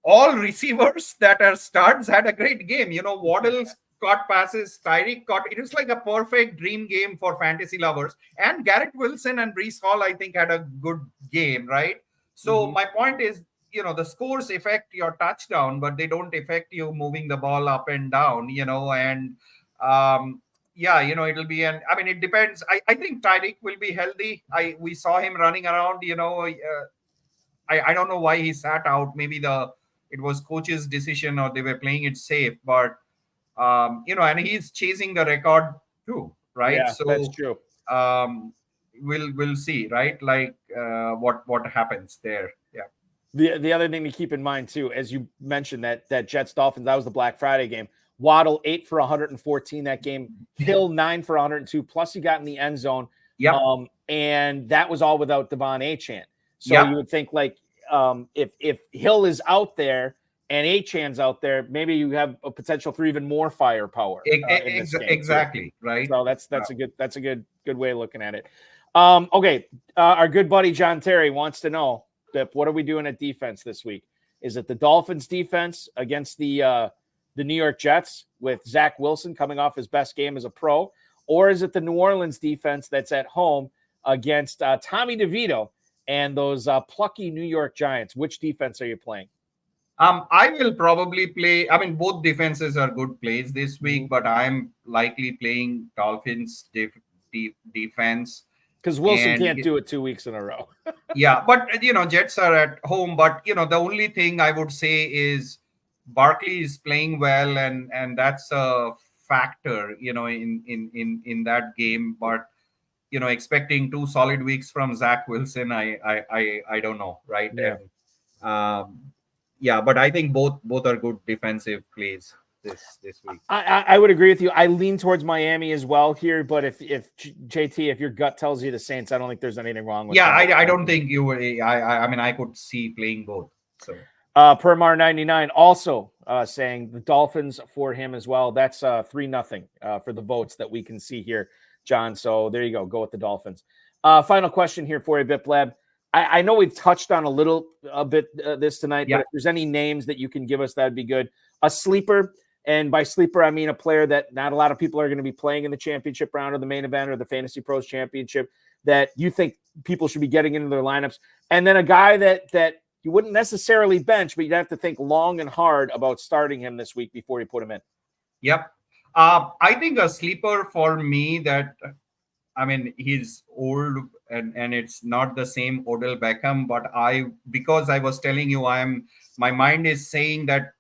All receivers that are studs had a great game. Waddle's caught passes, Tyreek caught. It was like a perfect dream game for fantasy lovers. And Garrett Wilson and Breece Hall, I think, had a good game, right? So my point is, the scores affect your touchdown, but they don't affect you moving the ball up and down, and it'll be it depends. I think Tyreek will be healthy. We saw him running around, I don't know why he sat out. Maybe it was coach's decision or they were playing it safe, but and he's chasing the record too, right? Yeah, so that's true. We'll see, right? Like what happens there. Yeah. The other thing to keep in mind too, as you mentioned that Jets Dolphins, that was the Black Friday game. Waddle 8 for 114 that game. Hill 9 for 102. Plus he got in the end zone. Yeah. And that was all without Devon Achane. So you would think like if Hill is out there and Achan's out there, maybe you have a potential for even more firepower. Exactly. Right. So that's a good way of looking at it. Okay. Our good buddy John Terry wants to know, Bip, what are we doing at defense this week? Is it the Dolphins defense against the New York Jets with Zach Wilson coming off his best game as a pro? Or is it the New Orleans defense that's at home against Tommy DeVito and those plucky New York Giants? Which defense are you playing? I will probably play. Both defenses are good plays this week, but I'm likely playing Dolphins defense. Because Wilson can't do it 2 weeks in a row. Yeah, but Jets are at home. But the only thing I would say is Barkley is playing well, and that's a factor, in that game. But expecting 2 solid weeks from Zach Wilson, I don't know, right? Yeah. And yeah, but I think both are good defensive plays this week. I would agree with you. I lean towards Miami as well here, but if JT, if your gut tells you the Saints, I don't think there's anything wrong with Yeah, that. I don't think you were. I mean, I could see playing both. So Permar99 also saying the Dolphins for him as well. That's 3-0 for the votes that we can see here, John. So there you go. Go with the Dolphins. Final question here for you, Biplab. I know we've touched on a bit this tonight, but if there's any names that you can give us, that'd be good. A sleeper, and by sleeper, I mean a player that not a lot of people are going to be playing in the championship round or the main event or the FantasyPros Championship that you think people should be getting into their lineups. And then a guy that you wouldn't necessarily bench, but you'd have to think long and hard about starting him this week before you put him in. Yep. I think a sleeper for me I mean, he's old and it's not the same Odell Beckham, but because I was telling you, my mind is saying that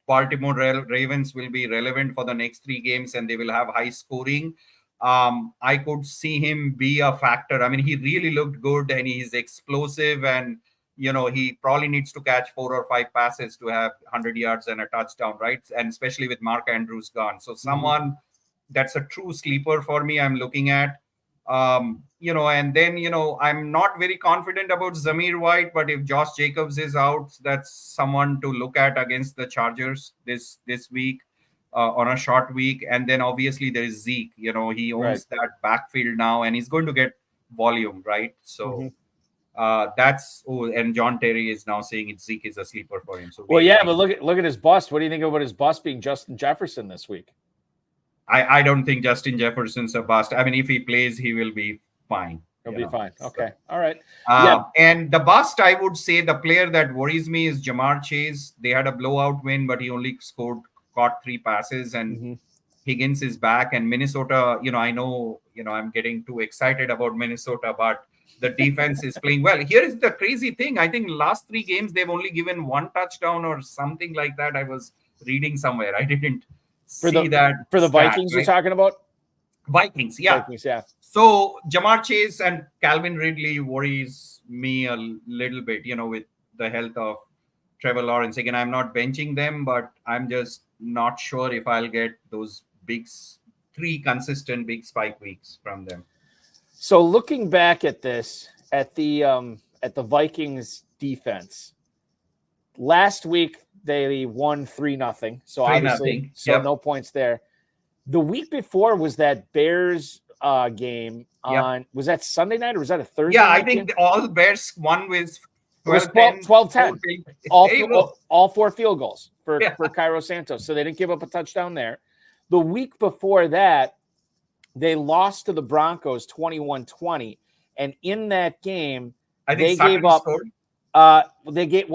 Baltimore Ravens will be relevant for the next 3 games and they will have high scoring. I could see him be a factor. I mean, he really looked good and he's explosive, and he probably needs to catch 4 or 5 passes to have 100 yards and a touchdown, right? And especially with Mark Andrews gone. So someone that's a true sleeper for me, I'm looking at. And then, I'm not very confident about Zamir White, but if Josh Jacobs is out, that's someone to look at against the Chargers this week on a short week. And then obviously there is Zeke, he owns that backfield now and he's going to get volume, right? So and John Terry is now saying Zeke is a sleeper for him. So but look at his bust. What do you think about his bust being Justin Jefferson this week? I don't think Justin Jefferson's a bust. I mean, if he plays, he will be fine. He'll be fine. Okay. All right. And the bust, I would say the player that worries me is Jamar Chase. They had a blowout win, but he only caught 3 passes, and Higgins is back. And Minnesota, I know, I'm getting too excited about Minnesota, but the defense is playing well. Here is the crazy thing. I think last 3 games, they've only given 1 touchdown or something like that. I was reading somewhere. I didn't see that. For the Vikings, right? You're talking about? Vikings, yeah. So Jamar Chase and Calvin Ridley worries me a little bit, with the health of Trevor Lawrence. Again, I'm not benching them, but I'm just not sure if I'll get those 3 consistent big spike weeks from them. So looking back at this, at the Vikings defense, last week they won 3-0. So obviously, no points there. The week before was that Bears game on, was that Sunday night or was that a Thursday night? I think all Bears won with 12-10. All 4 field goals for Cairo Santos. So they didn't give up a touchdown there. The week before that, they lost to the Broncos 21-20. And in that game, they gave up. Hold on. They gave,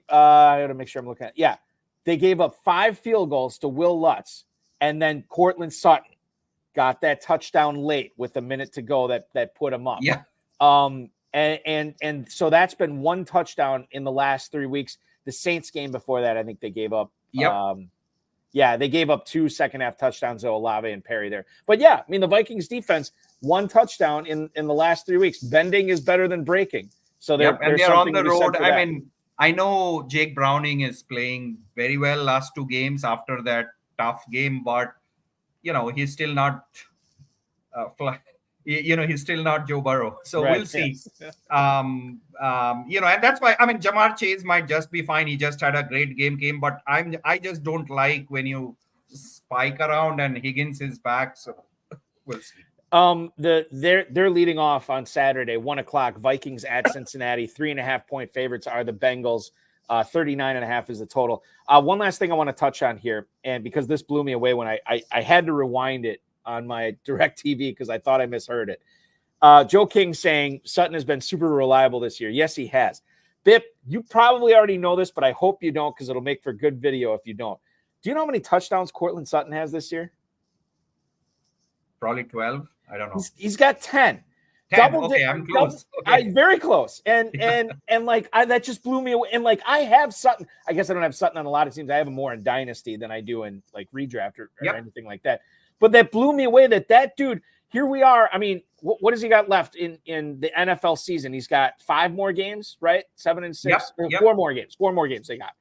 I got to make sure I'm looking at it. Yeah. They gave up 5 field goals to Will Lutz. And then Cortland Sutton got that touchdown late with a minute to go that put him up. Yeah. And so that's been 1 touchdown in the last 3 weeks. The Saints game before that, I think they gave up. They gave up 2 second-half touchdowns to Olave and Perry there. But I mean, the Vikings defense, 1 touchdown in the last 3 weeks. Bending is better than breaking. So they're on the road. I mean, I know Jake Browning is playing very well last 2 games after that tough game, but he's still not he's still not Joe Burrow. So we'll see. And that's why, I mean, Jamar Chase might just be fine. He just had a great game, but I just don't like when you spike around and Higgins is back. So we'll see. They're leading off on Saturday, 1:00, Vikings at Cincinnati. 3.5-point favorites are the Bengals. 39.5 is the total. One last thing I want to touch on here, and because this blew me away when I had to rewind it on my direct TV because I thought I misheard it. Joe King saying Sutton has been super reliable this year. Yes, he has. Bip, you probably already know this, but I hope you don't because it'll make for good video if you don't. Do you know how many touchdowns Cortland Sutton has this year? Probably 12. I don't know. He's got 10. 10. Okay, I'm close. Okay. Very close. And like that just blew me away. And like I have Sutton. I guess I don't have Sutton on a lot of teams. I have him more in Dynasty than I do in like redraft or anything like that. But that blew me away that dude, here we are. I mean, what has he got left in the NFL season? He's got 5 more games, right? 7 and 6. Yep. 4 more games. 4 more games they got.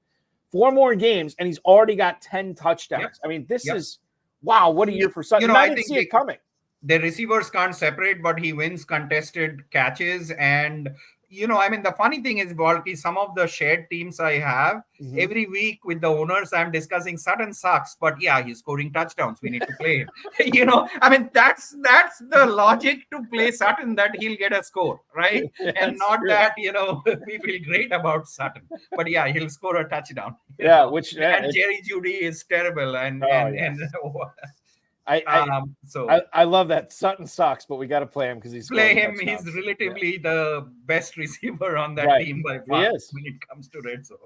4 more games, and he's already got 10 touchdowns. Yep. I mean, this is wow, what a year for Sutton. I didn't see it coming. The receivers can't separate, but he wins contested catches. And, I mean, the funny thing is, Balky, some of the shared teams I have, every week with the owners, I'm discussing Sutton sucks, but yeah, he's scoring touchdowns. We need to play him. I mean, that's the logic to play Sutton, that he'll get a score, right? And not true. That, we feel great about Sutton. But yeah, he'll score a touchdown. Yeah, and Jerry Jeudy is terrible. I love that. Sutton sucks, but we got to play him because he's play him. He's relatively the best receiver on that team by far when it comes to red zone.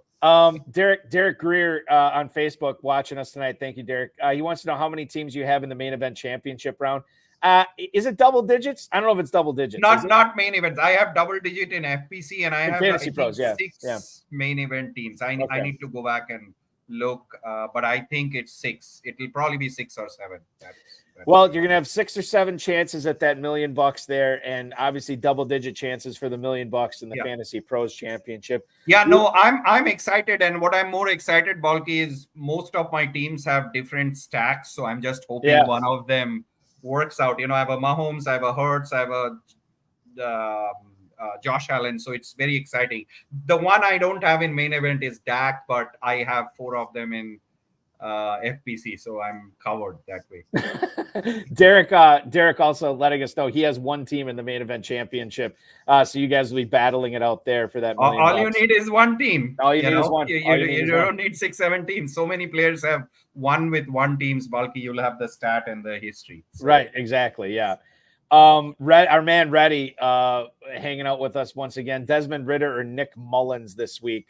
Derek Greer on Facebook watching us tonight. Thank you, Derek. He wants to know how many teams you have in the main event championship round. Is it double digits? I don't know if it's double digits. Not main events. I have double digit in FPC and I have FantasyPros, 6 main event teams. I need to go back and look, but I think it's 6. It will probably be 6 or 7. Well, you're gonna have 6 or 7 chances at that $1 million there, and obviously double-digit chances for the $1 million in the FantasyPros Championship. Yeah, no, I'm excited, and what I'm more excited, Balky, is most of my teams have different stacks, so I'm just hoping one of them works out. I have a Mahomes, I have a Hurts, I have a Josh Allen, so it's very exciting. The one I don't have in main event is Dak, but I have 4 of them in FPC, so I'm covered that way. Derek also letting us know he has 1 team in the main event championship, so you guys will be battling it out there for that $1 million. All you need is 1 team. All you need is one. You don't need 6-7 teams. So many players have 1 with 1 teams, Balky. You'll have the stat and the history. So. Right, exactly, yeah. Our man Reddy hanging out with us once again. Desmond Ridder or Nick Mullins this week.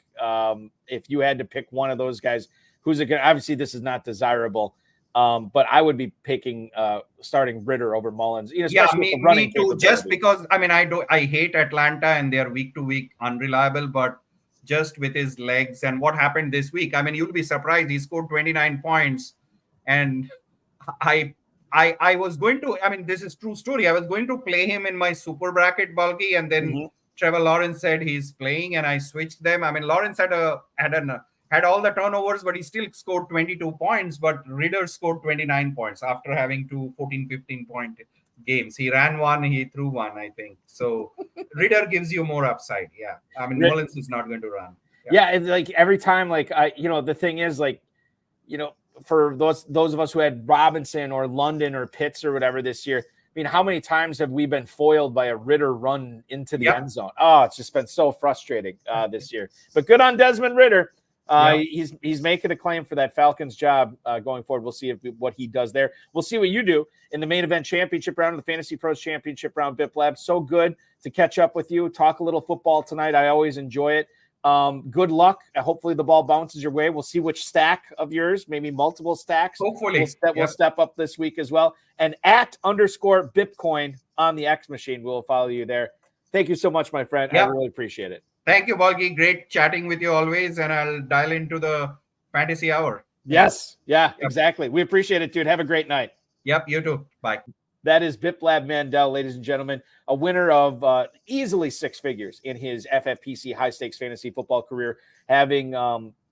If you had to pick one of those guys, who's it going? Obviously, this is not desirable, but I would be picking starting Ridder over Mullins. Me too. Just because I hate Atlanta and they are week to week unreliable, but just with his legs and what happened this week, you'll be surprised. He scored 29 points, and I was going to, this is true story. I was going to play him in my super bracket, Balky, and then Trevor Lawrence said he's playing, and I switched them. Lawrence had all the turnovers, but he still scored 22 points. But Ridder scored 29 points after having 2 14-15 point games. He ran 1, he threw 1, I think. So Ridder gives you more upside. Yeah, Mullins is not going to run. Yeah, it's like every time, the thing is, for those of us who had Robinson or London or Pitts or whatever this year, how many times have we been foiled by a Ridder run into the end zone? Oh, it's just been so frustrating this year. But good on Desmond Ridder. He's making a claim for that Falcons job going forward. We'll see what he does there. We'll see what you do in the main event championship round of the FantasyPros Championship round. Biplab, so good to catch up with you, talk a little football tonight. I always enjoy it. Good luck. Hopefully the ball bounces your way. We'll see which stack of yours, maybe multiple stacks. Hopefully we'll step up this week as well. And @_Bitcoin on the X machine. We'll follow you there. Thank you so much, my friend. I really appreciate it. Thank you, Balky. Great chatting with you always. And I'll dial into the fantasy hour. Yes. Yeah, exactly. We appreciate it, dude. Have a great night. Yep. You too. Bye. That is Biplab Mandal, ladies and gentlemen, a winner of easily 6 figures in his FFPC high-stakes fantasy football career, having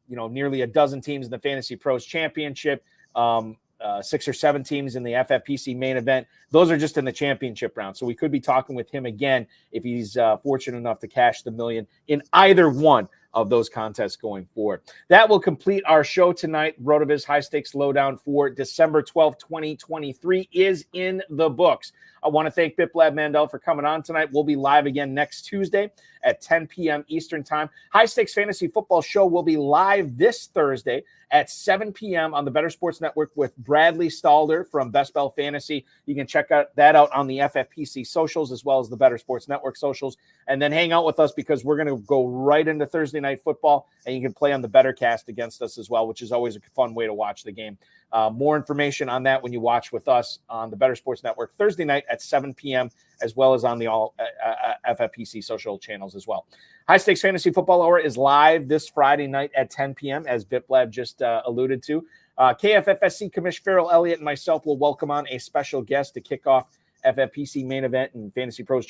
nearly a dozen teams in the FantasyPros Championship, 6 or 7 teams in the FFPC main event. Those are just in the championship round. So we could be talking with him again if he's fortunate enough to cash the $1 million in either one of those contests going forward. That will complete our show tonight. RotoViz High-Stakes Lowdown for December 12th, 2023 is in the books. I want to thank Biplab Mandal for coming on tonight. We'll be live again next Tuesday at 10 p.m. Eastern Time. High-Stakes Fantasy Football Show will be live this Thursday at 7 p.m. on the Better Sports Network with Bradley Stalder from Best Ball Fantasy. You can check that out on the FFPC socials as well as the Better Sports Network socials. And then hang out with us because we're going to go right into Thursday Night Football, and you can play on the Better Cast against us as well, which is always a fun way to watch the game. More information on that when you watch with us on the Better Sports Network Thursday night at 7 p.m., as well as on the all FFPC social channels as well. High Stakes Fantasy Football Hour is live this Friday night at 10 p.m., as Biplab just alluded to. KFFSC Commissioner Farrell Elliott and myself will welcome on a special guest to kick off FFPC main event and FantasyPros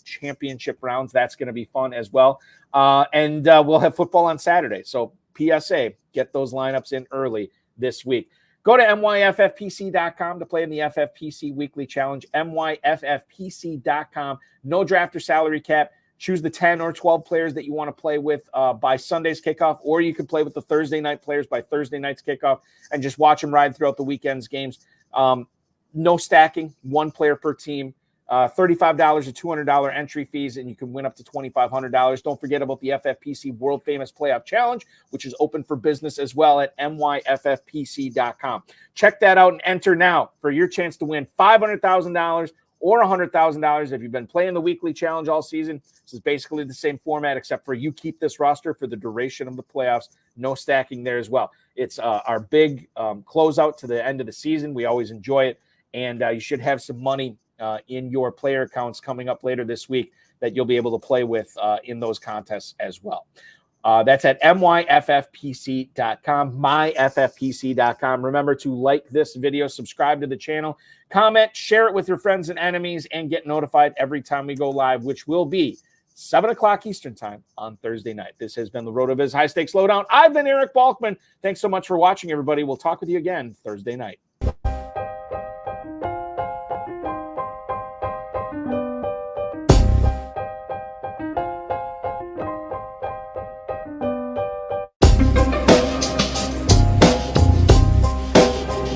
Championship rounds. That's going to be fun as well. And we'll have football on Saturday. So PSA, get those lineups in early this week. Go to myffpc.com to play in the FFPC Weekly Challenge, myffpc.com. No draft or salary cap. Choose the 10 or 12 players that you want to play with by Sunday's kickoff, or you can play with the Thursday night players by Thursday night's kickoff and just watch them ride throughout the weekend's games. No stacking, one player per team. $35 to $200 entry fees, and you can win up to $2,500. Don't forget about the FFPC World Famous Playoff Challenge, which is open for business as well at myffpc.com. Check that out and enter now for your chance to win $500,000 or $100,000. If you've been playing the weekly challenge all season, this is basically the same format, except for you keep this roster for the duration of the playoffs. No stacking there as well. It's our big closeout to the end of the season. We always enjoy it, and you should have some money in your player accounts coming up later this week that you'll be able to play with in those contests as well. That's at myffpc.com, myffpc.com. Remember to like this video, subscribe to the channel, comment, share it with your friends and enemies, and get notified every time we go live, which will be 7 o'clock Eastern time on Thursday night. This has been the RotoViz High-Stakes Lowdown. I've been Eric Balkman. Thanks so much for watching, everybody. We'll talk with you again Thursday night.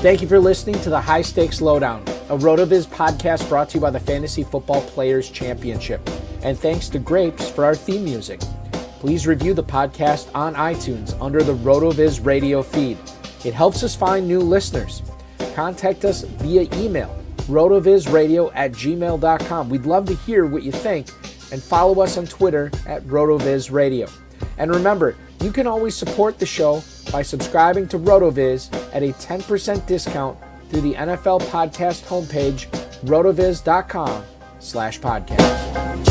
Thank you for listening to the High Stakes Lowdown, a RotoViz podcast brought to you by the Fantasy Football Players Championship. And thanks to Grapes for our theme music. Please review the podcast on iTunes under the RotoViz radio feed. It helps us find new listeners. Contact us via email, rotovizradio@gmail.com. We'd love to hear what you think, and follow us on Twitter at RotoVizRadio. And remember, you can always support the show by subscribing to RotoViz at a 10% discount through the NFL podcast homepage, rotoviz.com/podcast.